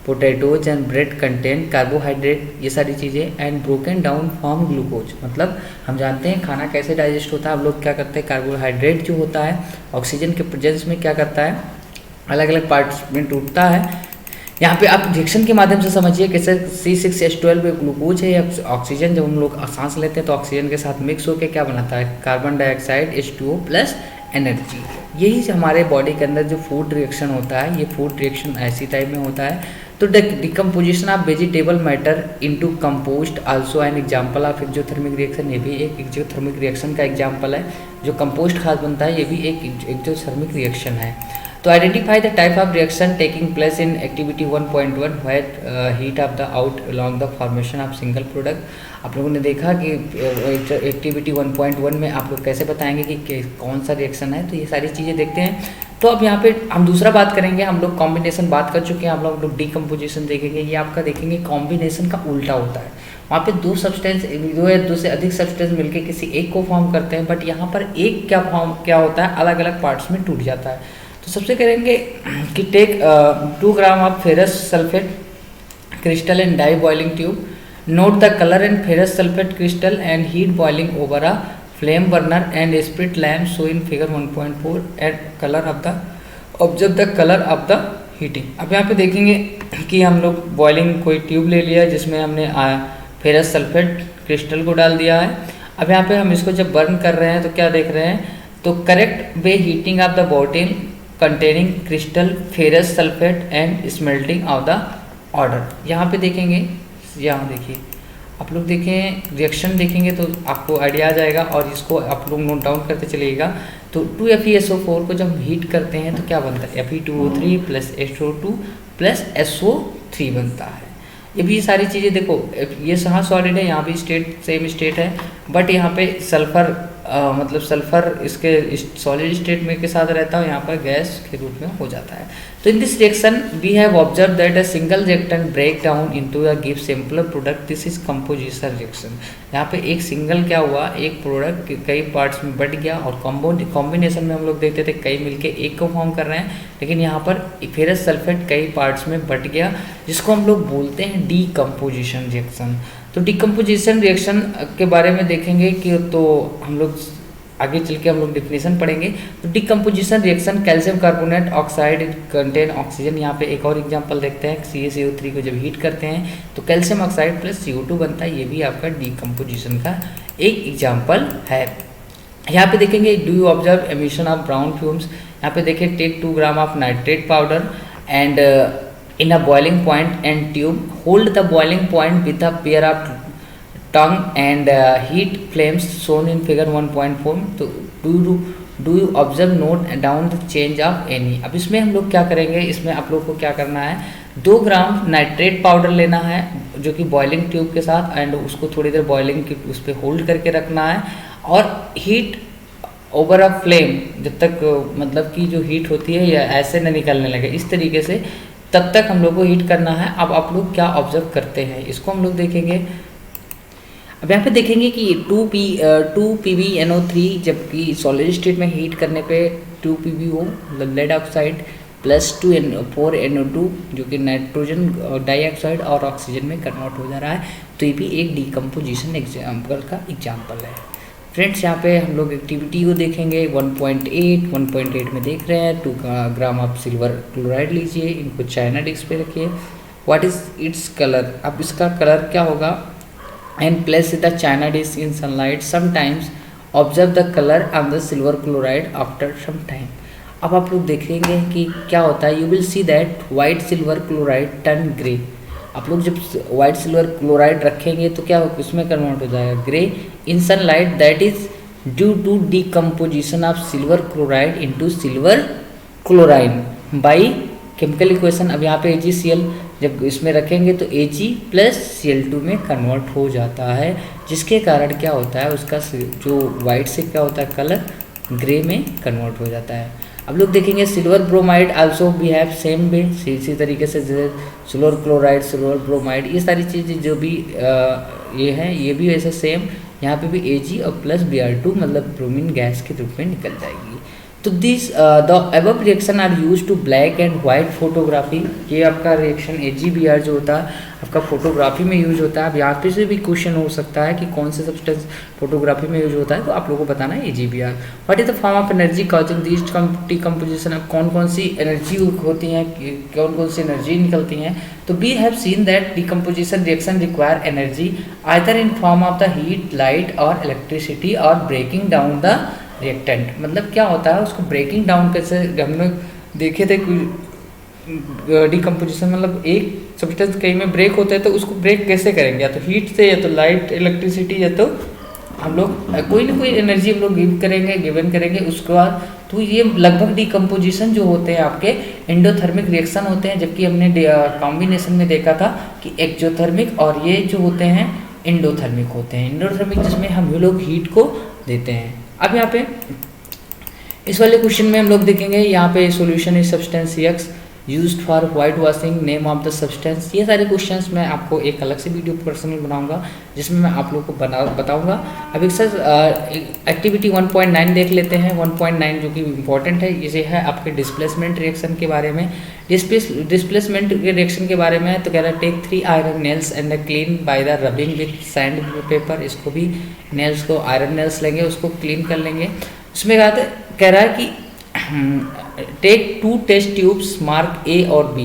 potatoes and bread contain carbohydrate, ये सारी चीज़ें, and broken down form glucose. मतलब हम जानते हैं खाना कैसे digest होता है, हम लोग क्या करते हैं कार्बोहाइड्रेट जो होता है ऑक्सीजन के प्रेजेंस में क्या करता है अलग अलग पार्ट्स में टूटता है। यहाँ पे आप रिएक्शन के माध्यम से समझिए कैसे C6H12 में ग्लूकोज है या ऑक्सीजन, जब हम लोग सांस लेते हैं तो ऑक्सीजन के साथ मिक्स होकर क्या बनाता है carbon dioxide H2O plus energy. यही हमारे बॉडी के अंदर जो फूड रिएक्शन होता है, ये फूड रिएक्शन ऐसी टाइप में होता है। तो decomposition of vegetable matter into compost also an example of exothermic reaction, ये भी एक एक्जोथर्मिक रिएक्शन का एग्जांपल है। जो कंपोस्ट खाद बनता है ये भी एक एक्जोथर्मिक रिएक्शन है। तो identify the type of reaction taking place in activity 1.1 where heat of the out along the formation of single product. आप लोगों ने देखा कि एक्टिविटी 1.1 में आप लोग कैसे बताएंगे कि कौन सा रिएक्शन है, तो ये सारी चीज़ें देखते हैं। तो अब यहाँ पे हम दूसरा बात करेंगे, हम लोग कॉम्बिनेशन बात कर चुके हैं, हम लोग डीकम्पोजिशन देखेंगे। ये आपका देखेंगे कॉम्बिनेशन का उल्टा होता है, वहाँ पे दो सब्सटेंस दो या दो से अधिक सब्सटेंस मिलकर किसी एक को फॉर्म करते हैं, बट यहाँ पर एक क्या होता है अलग अलग पार्ट्स में टूट जाता है। तो सबसे करेंगे कि take 2 gram of ferrous sulphate crystal and dry boiling tube, note the colour and ferrous sulphate crystal and heat boiling over a flame burner and spirit lamp show in figure 1.4 at colour of the observe the colour of the heating. अब यहाँ पे देखेंगे कि हम लोग boiling कोई tube ले लिया जिसमें हमने फेरस सल्फेट क्रिस्टल को डाल दिया है। अब यहाँ पे हम इसको जब बर्न कर रहे हैं तो क्या देख रहे हैं, तो correct way heating of the bottle containing crystal ferrous sulphate and smelting of the order. यहाँ पे देखेंगे, यहाँ देखिए आप लोग देखें रिएक्शन देखेंगे तो आपको आइडिया आ जाएगा, और इसको आप लोग नोट डाउन करते चलिएगा। तो 2FeSO4 को जब हम हीट करते हैं तो क्या बनता है Fe2O3 plus H2O2 plus SO3 बनता है। ये भी सारी चीज़ें देखो, ये यहाँ सॉलिड है, यहाँ भी स्टेट सेम स्टेट है, बट यहाँ पे सल्फर मतलब सल्फर इसके सॉलिड स्टेट में के साथ रहता है, यहाँ पर गैस के रूप में हो जाता है। तो in this reaction we have observe that a single reactant break down into a give simpler product, this is composition reaction. यहाँ पे एक सिंगल क्या हुआ, एक प्रोडक्ट कई पार्ट्स में बट गया, और कॉम्बिनेशन में हम लोग देखते थे कई मिलके एक को फॉर्म कर रहे हैं, लेकिन यहाँ पर फेरस सल्फेट कई पार्ट्स में बट गया, जिसको हम लोग बोलते हैं डीकम्पोजिशन रिएक्शन। तो डीकम्पोजिशन रिएक्शन के बारे में देखेंगे कि तो हम लोग आगे चल के हम लोग डिफिनेशन पढ़ेंगे। तो decomposition reaction calcium carbonate oxide contain oxygen, यहाँ पे एक और एग्जांपल देखते हैं, CaCO3 को जब हीट करते हैं तो कैल्शियम ऑक्साइड प्लस CO2 बनता है, ये भी आपका डीकम्पोजिशन का एक एग्जाम्पल है। यहाँ पे देखेंगे do you observe emission of brown fumes, यहाँ पे देखिए take 2 gram of nitrate powder and in a boiling point and tube, hold the boiling point with a pair of tongue and heat flames shown in figure 1.4। तो do you observe note down the change of any। अब इसमें हम लोग क्या करेंगे, इसमें आप लोग को क्या करना है, 2 ग्राम नाइट्रेट पाउडर लेना है जो कि बॉइलिंग ट्यूब के साथ, एंड उसको थोड़ी देर बॉइलिंग की उस पर होल्ड करके रखना है, और हीट ओवर अ फ्लेम जब तक मतलब कि जो हीट होती है या ऐसे न निकलने लगे इस तरीके से, तब तक हम लोग को हीट करना है। अब आप लोग क्या ऑब्जर्व करते हैं इसको हम लोग देखेंगे। अब यहाँ पे देखेंगे कि 2PbNO3 जबकि सॉलिड स्टेट में हीट करने पे 2PbO lead oxide plus 4NO2 जो कि नाइट्रोजन डाइऑक्साइड और ऑक्सीजन में कन्वर्ट हो जा रहा है। तो ये भी एक डीकम्पोजिशन एग्जाम्पल का एग्जाम्पल है। फ्रेंड्स यहाँ पे हम लोग एक्टिविटी को देखेंगे 1.8 में देख रहे हैं 2 ग्राम ऑफ सिल्वर क्लोराइड लीजिए, इनको चाइना डिस्क पे रखिए। व्हाट इज इट्स कलर, अब इसका कलर क्या होगा, and place the china dish in sunlight sometimes observe the colour on the silver chloride after some time. अब आप लोग देखेंगे कि क्या होता है, you will see that white silver chloride turn grey. आप लोग जब वाइट सिल्वर क्लोराइड रखेंगे तो क्या होगा, उसमें कन्वर्ट हो जाएगा grey in sunlight, that is due to decomposition of silver chloride into silver chlorine by chemical equation. अब यहाँ पे AgCl जब इसमें रखेंगे तो Ag प्लस Cl2 में कन्वर्ट हो जाता है, जिसके कारण क्या होता है उसका जो वाइट से क्या होता है कलर ग्रे में कन्वर्ट हो जाता है। अब लोग देखेंगे silver bromide also we have same way, इसी तरीके से सिल्वर क्लोराइड, सिल्वर ब्रोमाइड, ये सारी चीज़ें जो भी ये है ये भी ऐसे सेम यहाँ पे भी Ag और प्लस Br2 मतलब ब्रोमीन गैस के रूप में निकल जाएगी। तो this the above reaction are use to black and white photography. ये आपका रिएक्शन AgBr जो होता है आपका फोटोग्राफी में यूज होता है। अब यहाँ पे से भी क्वेश्चन हो सकता है कि कौन से सब्सटेंस फोटोग्राफी में यूज होता है, तो आप लोगों को बताना है AgBr। What is the form of energy causing this decomposition. अब कौन कौन सी एनर्जी होती हैं, कौन कौन सी एनर्जी निकलती हैं, तो we have seen that decomposition reaction require energy either in form of the heat, light और इलेक्ट्रिसिटी और ब्रेकिंग डाउन द रिएक्टेंट। मतलब क्या होता है उसको ब्रेकिंग डाउन कैसे, हम लोग देखे थे डिकम्पोजिशन मतलब एक सब्सटेंस कहीं में ब्रेक होता है तो उसको ब्रेक कैसे करेंगे, या तो हीट से या तो लाइट इलेक्ट्रिसिटी या तो हम लोग कोई ना कोई एनर्जी हम लोग गिवन करेंगे उसके बाद। तो ये लगभग डिकम्पोजिशन जो होते हैं आपके एंडोथर्मिक रिएक्शन होते हैं, जबकि हमने कॉम्बिनेशन में देखा था कि एक्जोथर्मिक और ये जो होते हैं एंडोथर्मिक होते हैं। एंडोथर्मिक जिसमें हम लोग हीट को देते हैं। अब यहाँ पे इस वाले क्वेश्चन में हम लोग देखेंगे यहाँ पे solution is substance X used for white washing, name of the substance. ये सारे क्वेश्चंस मैं आपको एक अलग से वीडियो पर्सनल बनाऊंगा जिसमें मैं आप लोगों को बताऊंगा। अब एक सर एक्टिविटी 1.9 देख लेते हैं। 1.9 जो कि इम्पोर्टेंट है, ये है आपके डिस्प्लेसमेंट रिएक्शन के बारे में। डिस्प्लेसमेंट रिएक्शन के बारे में तो कह रहा है take 3 iron nails and clean by the rubbing with sand paper. इसको भी नेल्स को आयरन नेल्स लेंगे उसको क्लीन कर लेंगे। उसमें कह रहा है कि take 2 test tubes mark A और B।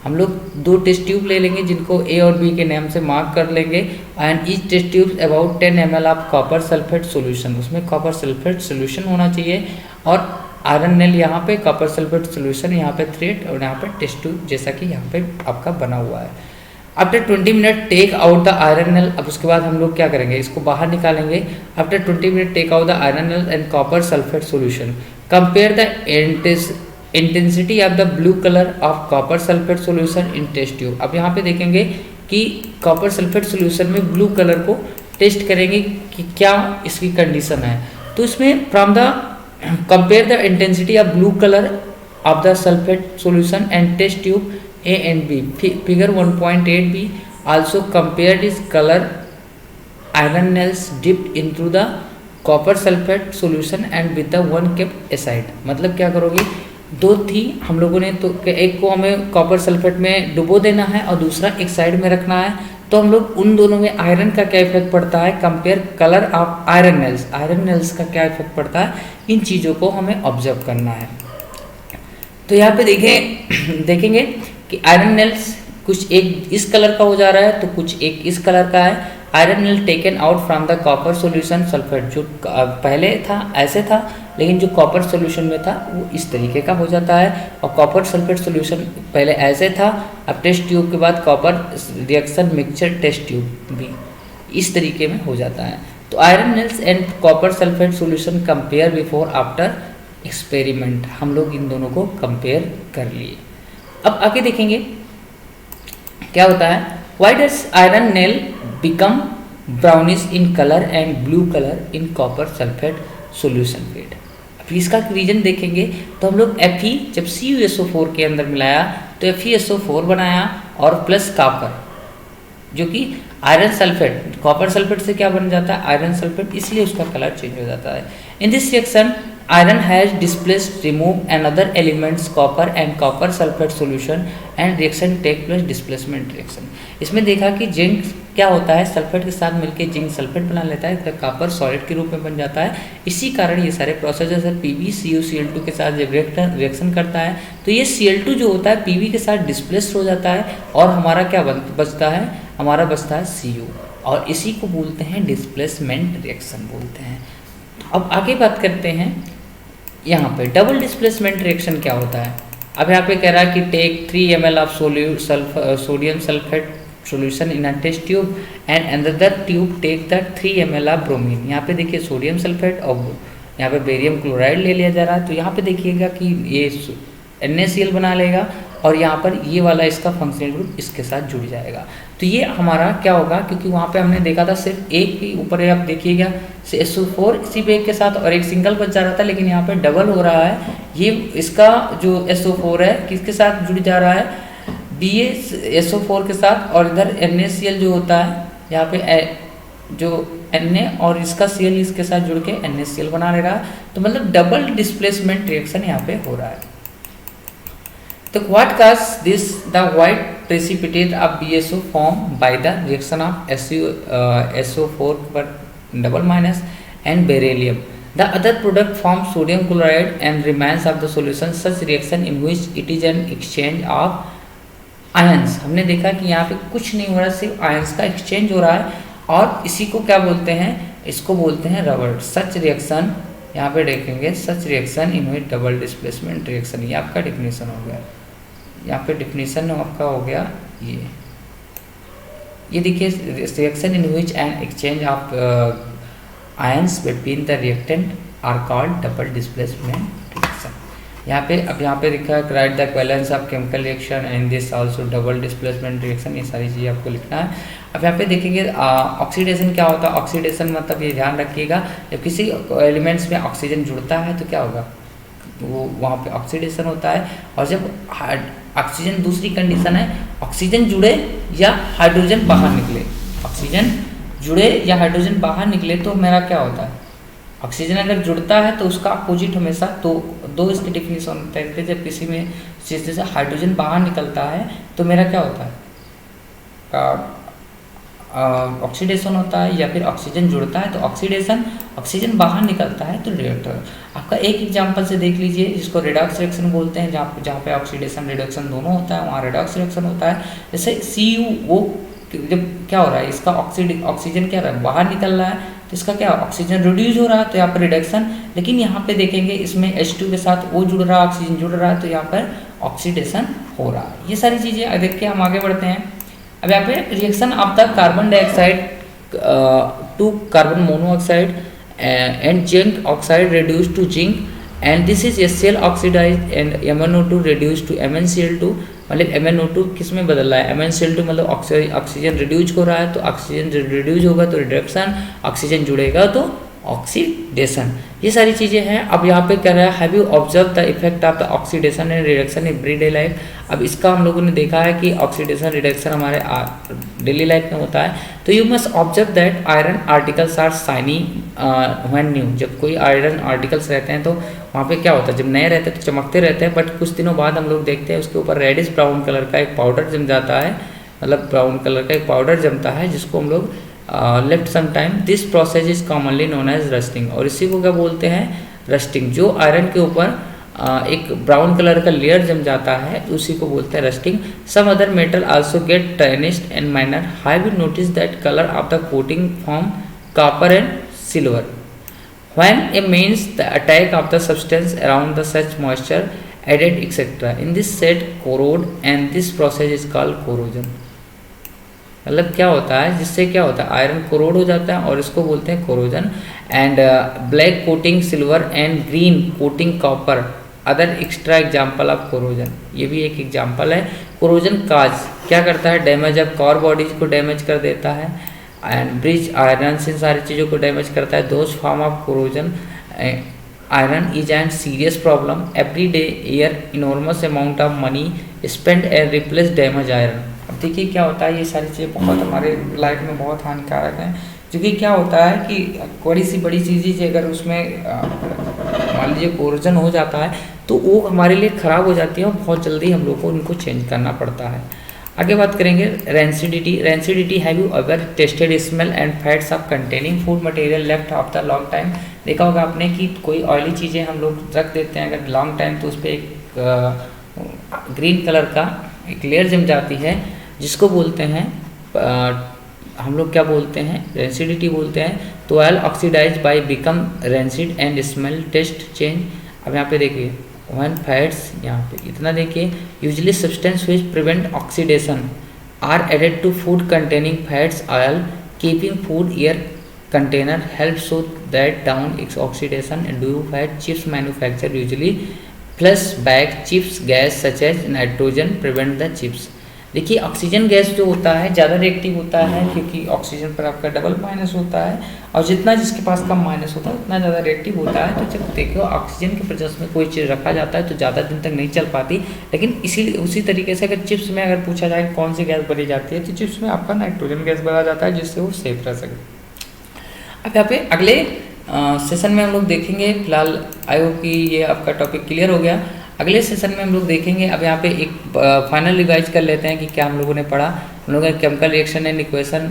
हम लोग 2 टेस्ट ट्यूब ले लेंगे जिनको A और B के नाम से मार्क कर लेंगे। And each test tube about 10 ml of copper sulphate solution. उसमें कॉपर सल्फेट सॉल्यूशन होना चाहिए और आयरन नेल यहाँ पे कॉपर सल्फेट सॉल्यूशन, यहाँ पे थ्रेड और यहाँ पे टेस्ट ट्यूब जैसा कि यहाँ पे आपका बना हुआ है। After 20 minute take out the iron nail. अब उसके बाद हम लोग क्या करेंगे, इसको बाहर निकालेंगे। After 20 minute take out the iron nail and copper sulphate solution. Compare the intensity of the blue colour of copper sulphate solution in test tube. अब यहाँ पे देखेंगे कि कॉपर सल्फेट सॉल्यूशन में ब्लू कलर को टेस्ट करेंगे कि क्या इसकी कंडीशन है। तो इसमें from the compare the intensity of blue colour of the sulphate solution and test tube A and B. Figure 1.8b also compare this color iron nails dipped into the copper sulfate solution and with the one kept aside। मतलब क्या करोगे, 2 थी हम लोगों ने, तो एक को हमें कॉपर सल्फेट में डुबो देना है और दूसरा एक साइड में रखना है। तो हम लोग उन दोनों में आयरन का क्या इफेक्ट पड़ता है, compare colour of iron nails का क्या इफेक्ट पड़ता है, इन चीज़ों को हमें ऑब्जर्व करना है। तो यहाँ पे देखेंगे कि आयरन नेल्स कुछ एक इस कलर का हो जा रहा है तो कुछ एक इस कलर का है। Iron nail taken out from the copper solution sulphate, जो पहले था ऐसे था लेकिन जो कॉपर सॉल्यूशन में था वो इस तरीके का हो जाता है। और कॉपर सल्फेट सॉल्यूशन पहले ऐसे था, अब टेस्ट ट्यूब के बाद copper reaction mixture test tube भी इस तरीके में हो जाता है। तो iron nails and copper sulphate solution compare before after experiment. हम लोग इन दोनों को कंपेयर कर लिए। अब आगे देखेंगे क्या होता है। Why does iron nail become brownish in colour and blue colour in copper sulphate solution fade. अब इसका रीजन देखेंगे तो हम लोग Fe जब CuSO4 के अंदर मिलाया तो FeSO4 बनाया और प्लस कॉपर जो कि आयरन सल्फेट, कॉपर सल्फेट से क्या बन जाता है आयरन सल्फेट, इसलिए उसका कलर चेंज हो जाता है। इन this reaction iron has displaced remove another elements copper and copper sulfate solution and reaction take place displacement reaction। इसमें देखा कि जिंक क्या होता है सल्फेट के साथ मिलकर जिंक सल्फेट बना लेता है, तो कॉपर सॉलिड के रूप में बन जाता है। इसी कारण ये सारे प्रोसेस है PbCuCl2 के साथ जब रिएक्शन करता है तो ये Cl2 जो होता है Pb के साथ डिस्प्लेस हो जाता है और हमारा क्या बचता है, हमारा बचता है Cu, और इसी को बोलते हैं डिस्प्लेसमेंट रिएक्शन बोलते हैं। अब आगे बात करते हैं यहाँ पे डबल डिस्प्लेसमेंट रिएक्शन क्या होता है। अब यहाँ पे कह रहा है कि take 3 ml of sodium sulphate solution in a test tube and another tube take the 3 ml of bromine. यहाँ पे देखिए सोडियम सल्फेट और यहाँ पे बेरियम क्लोराइड ले लिया जा रहा है। तो यहाँ पे देखिएगा कि ये NaCl बना लेगा और यहाँ पर ये वाला इसका फंक्शनल ग्रुप इसके साथ जुड़ जाएगा। तो ये हमारा क्या होगा, क्योंकि वहाँ पे हमने देखा था सिर्फ एक ही ऊपर आप देखिएगा SO4 इसी पे एक के साथ और एक सिंगल बच जा रहा था, लेकिन यहाँ पे डबल हो रहा है। ये इसका जो SO4 है किसके साथ जुड़ जा रहा है, BaSO4 के साथ, और इधर NaCl जो होता है यहाँ पे जो Na और इसका Cl इसके साथ जुड़ के NaCl बना रहेगा। तो मतलब डबल डिस्प्लेसमेंट रिएक्शन यहाँ पे हो रहा है। तो what causes this, the white precipitate of BaSO formed by the reaction of SO4 but double minus and beryllium. The other product forms sodium chloride and remains of the solution, such reaction in which it is an exchange of ions। हमने देखा कि यहाँ पे कुछ नहीं हो रहा, सिर्फ आयंस का एक्सचेंज हो रहा है, और इसी को क्या बोलते हैं, इसको बोलते हैं रबर। सच रिएक्शन यहाँ पे देखेंगे, such reaction in which double displacement reaction, ये आपका डिफिनीशन हो गया। यहाँ पे डिफिनीशन आपका हो गया ये देखिए, reaction in which an exchange of ions between the reactant are called double displacement reaction. यहाँ पे अब यहाँ पे लिखा है write the balance of chemical reaction and this also double displacement reaction, ये सारी चीज़ें आपको लिखना है। अब यहाँ पे देखेंगे ऑक्सीडेशन क्या होता है। ऑक्सीडेशन मतलब ये ध्यान रखिएगा, जब किसी एलिमेंट्स में ऑक्सीजन जुड़ता है तो क्या होगा, वो वहाँ पे ऑक्सीडेशन होता है। और जब ऑक्सीजन, दूसरी कंडीशन है ऑक्सीजन जुड़े या हाइड्रोजन बाहर निकले, ऑक्सीजन जुड़े या हाइड्रोजन बाहर निकले तो मेरा क्या होता है, ऑक्सीजन अगर जुड़ता है तो उसका अपोजिट हमेशा, तो दो इसके डिफिनीशन होते हैं कि जब किसी में जैसे से हाइड्रोजन बाहर निकलता है तो मेरा क्या होता है, ऑक्सीडेशन होता है, या फिर ऑक्सीजन जुड़ता है तो ऑक्सीडेशन, ऑक्सीजन बाहर निकलता है तो रिएक्टर। आपका एक एग्जांपल से देख लीजिए, जिसको रिडॉक्स रिएक्शन बोलते हैं, जहाँ पे ऑक्सीडेशन रिडक्शन दोनों होता है वहाँ रिडॉक्स रिएक्शन होता है। जैसे CuO जब क्या हो रहा है, इसका ऑक्सीजन क्या रहा है, बाहर निकल रहा है, तो इसका क्या ऑक्सीजन रिड्यूस हो रहा है, तो यहाँ पर रिडक्शन। लेकिन यहाँ पे देखेंगे इसमें H2 के साथ O जुड़ रहा है, ऑक्सीजन जुड़ रहा है, तो यहाँ पर ऑक्सीडेशन हो रहा है। ये सारी चीज़ें देख के हम आगे बढ़ते हैं। अब यहाँ पे reaction of the carbon dioxide to carbon monoxide and zinc oxide reduced to zinc, and this is HCl oxidized and MnO2 reduced to MnCl2। मतलब MnO2 किस में बदल रहा है, MnCl2 मतलब ऑक्सीजन रिड्यूज हो रहा है, तो ऑक्सीजन रिड्यूज होगा तो रिडक्शन, ऑक्सीजन जुड़ेगा तो ऑक्सीडेशन। ये सारी चीज़ें हैं। अब यहाँ पे कह रहा है have you observe the effect of the oxidation and reduction in everyday life. अब इसका हम लोगों ने देखा है कि ऑक्सीडेशन रिडक्शन हमारे डेली लाइफ में होता है। तो you must observe that iron articles are shiny when new. जब कोई आयरन आर्टिकल्स रहते हैं तो वहाँ पे क्या होता है, जब नए रहते हैं तो चमकते रहते हैं, बट कुछ दिनों बाद हम लोग देखते हैं उसके ऊपर रेडिश ब्राउन कलर का एक पाउडर जम जाता है, मतलब ब्राउन कलर का एक पाउडर जमता है, जिसको हम लोग left some time. This process is commonly known as rusting, और इसी को क्या बोलते हैं, रस्टिंग। जो आयरन के ऊपर एक ब्राउन कलर का लेयर जम जाता है उसी को बोलते हैं rusting. Some other metal also get tarnished and minor. Have you notice that colour of the coating from copper and silver when it means the attack of the substance around the such moisture added etc. in this set corrode and this process is called corrosion। मतलब क्या होता है, जिससे क्या होता है iron corrode हो जाता है और इसको बोलते हैं corrosion. And black coating silver and green coating copper other extra example of corrosion. ये भी एक एग्जाम्पल है। कोरोजन काज क्या करता है, डैमेज ऑफ कोर बॉडीज को डैमेज कर देता है, एंड ब्रिज आयरन से सारी चीज़ों को डैमेज करता है। Those form of corrosion iron is and serious problem every day year enormous amount of money spend and replace damage iron. अब देखिए क्या होता है, ये सारी चीज़ें बहुत हमारे लाइफ में बहुत हानिकारक हैं, क्योंकि क्या होता है कि बड़ी सी बड़ी चीज़ें अगर उसमें मान लीजिए कोरोजन हो जाता है तो वो हमारे लिए ख़राब हो जाती है और बहुत जल्दी हम लोग को उनको चेंज करना पड़ता है। आगे बात करेंगे rancidity. Rancidity have you ever tested smell and fats of containing food material left after the long time. देखा होगा आपने कि कोई ऑयली चीज़ें हम लोग रख देते हैं अगर लॉन्ग टाइम, तो उस पर एक ग्रीन कलर का एक लेयर जम जाती है, जिसको बोलते हैं हम लोग क्या बोलते हैं, रेंसिडिटी बोलते हैं। तो oil oxidise by become rancid and smell taste change. अब यहाँ पे देखिए वन फैट्स, यहाँ पे इतना देखिए, usually substance which prevent oxidation are added to food containing fats oil keeping food air container help so that down its oxidation and do fat chips manufacture usually flush back chips gas such as nitrogen prevent the chips. देखिए oxygen gas जो होता है ज़्यादा reactive होता है क्योंकि oxygen पर आपका डबल माइनस होता है, और जितना जिसके पास कम माइनस होता है उतना ज़्यादा रिएक्टिव होता है। तो जब देखो ऑक्सीजन के प्रेजेंस में कोई चीज़ रखा जाता है तो ज़्यादा दिन तक नहीं चल पाती, लेकिन उसी तरीके से अगर चिप्स में अगर पूछा जाए कौन सी गैस भरी जाती है तो चिप्स में आपका नाइट्रोजन गैस भरा जाता है जिससे वो सेफ रह सके। अब यहाँ पे अगले सेशन में हम लोग देखेंगे, फिलहाल आई होप कि ये आपका टॉपिक क्लियर हो गया। अगले सेशन में हम लोग देखेंगे, अब यहाँ पे एक फाइनल रिवाइज कर लेते हैं कि क्या हम लोगों ने पढ़ा। हम लोगों ने chemical reaction and equation,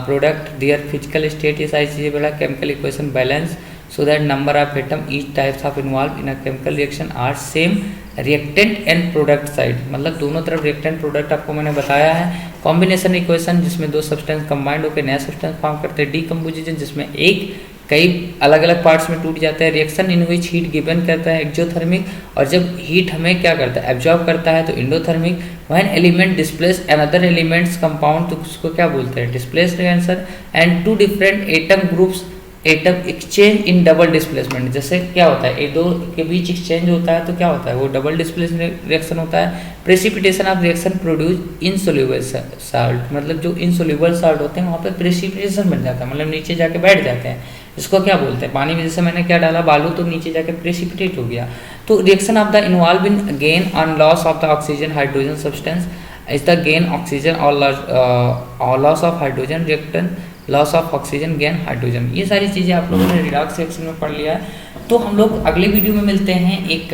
product, their physical state, ये सारी चीज़ें पढ़ा। Chemical equation balance so that number of atom each types of involve in a chemical reaction are same reactant and product side, मतलब दोनों तरफ रिएक्टेंट प्रोडक्ट आपको मैंने बताया है। कॉम्बिनेशन इक्वेशन जिसमें दो सब्सटेंस कंबाइंड होकर नया सब्सटेंस फॉर्म करते हैं। डीकम्पोजिशन जिसमें एक कई अलग अलग पार्ट्स में टूट जाता है। Reaction in which heat given करता है एक्सोथर्मिक, और जब हीट हमें क्या करता है एब्जॉर्ब करता है तो endothermic. When element displace another elements compound तो उसको क्या बोलते हैं displaced answer. And two different atom groups atom exchange in double displacement, जैसे क्या होता है ये दो के बीच एक्सचेंज होता है तो क्या होता है वो डबल डिस्प्लेसमेंट रिएक्शन होता है। Precipitation of reaction produce insoluble salt, मतलब जो इनसोल्यूबल साल्ट होते हैं वहाँ पे प्रेसिपिटेशन बन जाता है, मतलब नीचे जाके बैठ जाते हैं। इसको क्या बोलते हैं पानी में जैसे मैंने क्या डाला बालू तो नीचे जाके प्रेसिपिटेट हो गया। तो reaction of the involve in gain on loss of the oxygen hydrogen substance is the gain oxygen और loss of hydrogen reactant loss of oxygen gain hydrogen. ये सारी चीज़ें आप लोगों ने रिडॉक्स सेक्शन में पढ़ लिया है। तो हम लोग अगले वीडियो में मिलते हैं। एक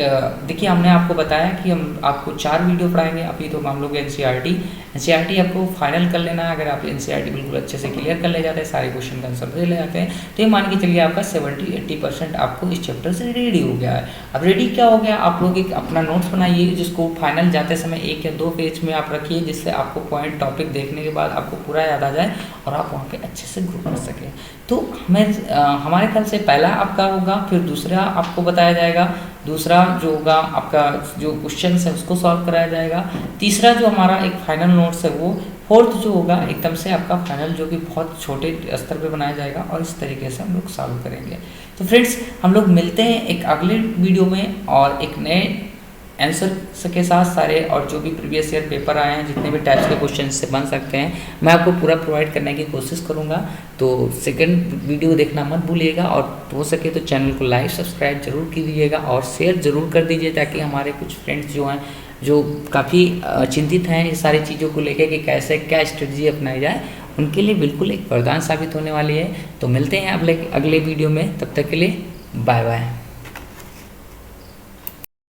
देखिए हमने आपको बताया कि हम आपको 4 वीडियो पढ़ाएंगे। अभी तो हम लोग एनसीईआरटी आपको फाइनल कर लेना है। अगर आप एनसीईआरटी बिल्कुल अच्छे से क्लियर कर ले जाते हैं, सारे क्वेश्चन का आंसर दे ले जाते हैं, तो ये मान के चलिए आपका 70-80% आपको इस चैप्टर से रेडी हो गया है। अब रेडी क्या हो गया, आप लोग एक अपना नोट्स बनाइए जिसको फाइनल जाते समय 1 या 2 पेज में आप रखिए, जिससे आपको पॉइंट टॉपिक देखने के बाद आपको पूरा याद आ जाए और आप वहाँ पे अच्छे से ग्रुप कर सकें। तो हमारे ख्याल से पहला आपका होगा, फिर दूसरा आपको बताया जाएगा, दूसरा जो होगा आपका जो क्वेश्चन है उसको सॉल्व कराया जाएगा, तीसरा जो हमारा एक फाइनल नोट्स है वो, फोर्थ जो होगा एकदम से आपका फाइनल जो कि बहुत छोटे स्तर पे बनाया जाएगा, और इस तरीके से हम लोग सॉल्व करेंगे। तो फ्रेंड्स हम लोग मिलते हैं एक अगले वीडियो में और एक नए आंसर के साथ सारे, और जो भी प्रीवियस ईयर पेपर आए हैं जितने भी टाइप्स के क्वेश्चन से बन सकते हैं मैं आपको पूरा प्रोवाइड करने की कोशिश करूंगा। तो सेकंड वीडियो देखना मत भूलिएगा, और हो सके तो चैनल को लाइक सब्सक्राइब जरूर कीजिएगा और शेयर ज़रूर कर दीजिए, ताकि हमारे कुछ फ्रेंड्स जो हैं जो काफ़ी चिंतित हैं ये सारी चीज़ों को लेकर कि कैसे क्या स्ट्रेटजी अपनाई जाए, उनके लिए बिल्कुल एक वरदान साबित होने वाली है। तो मिलते हैं अगले वीडियो में, तब तक के लिए बाय बाय।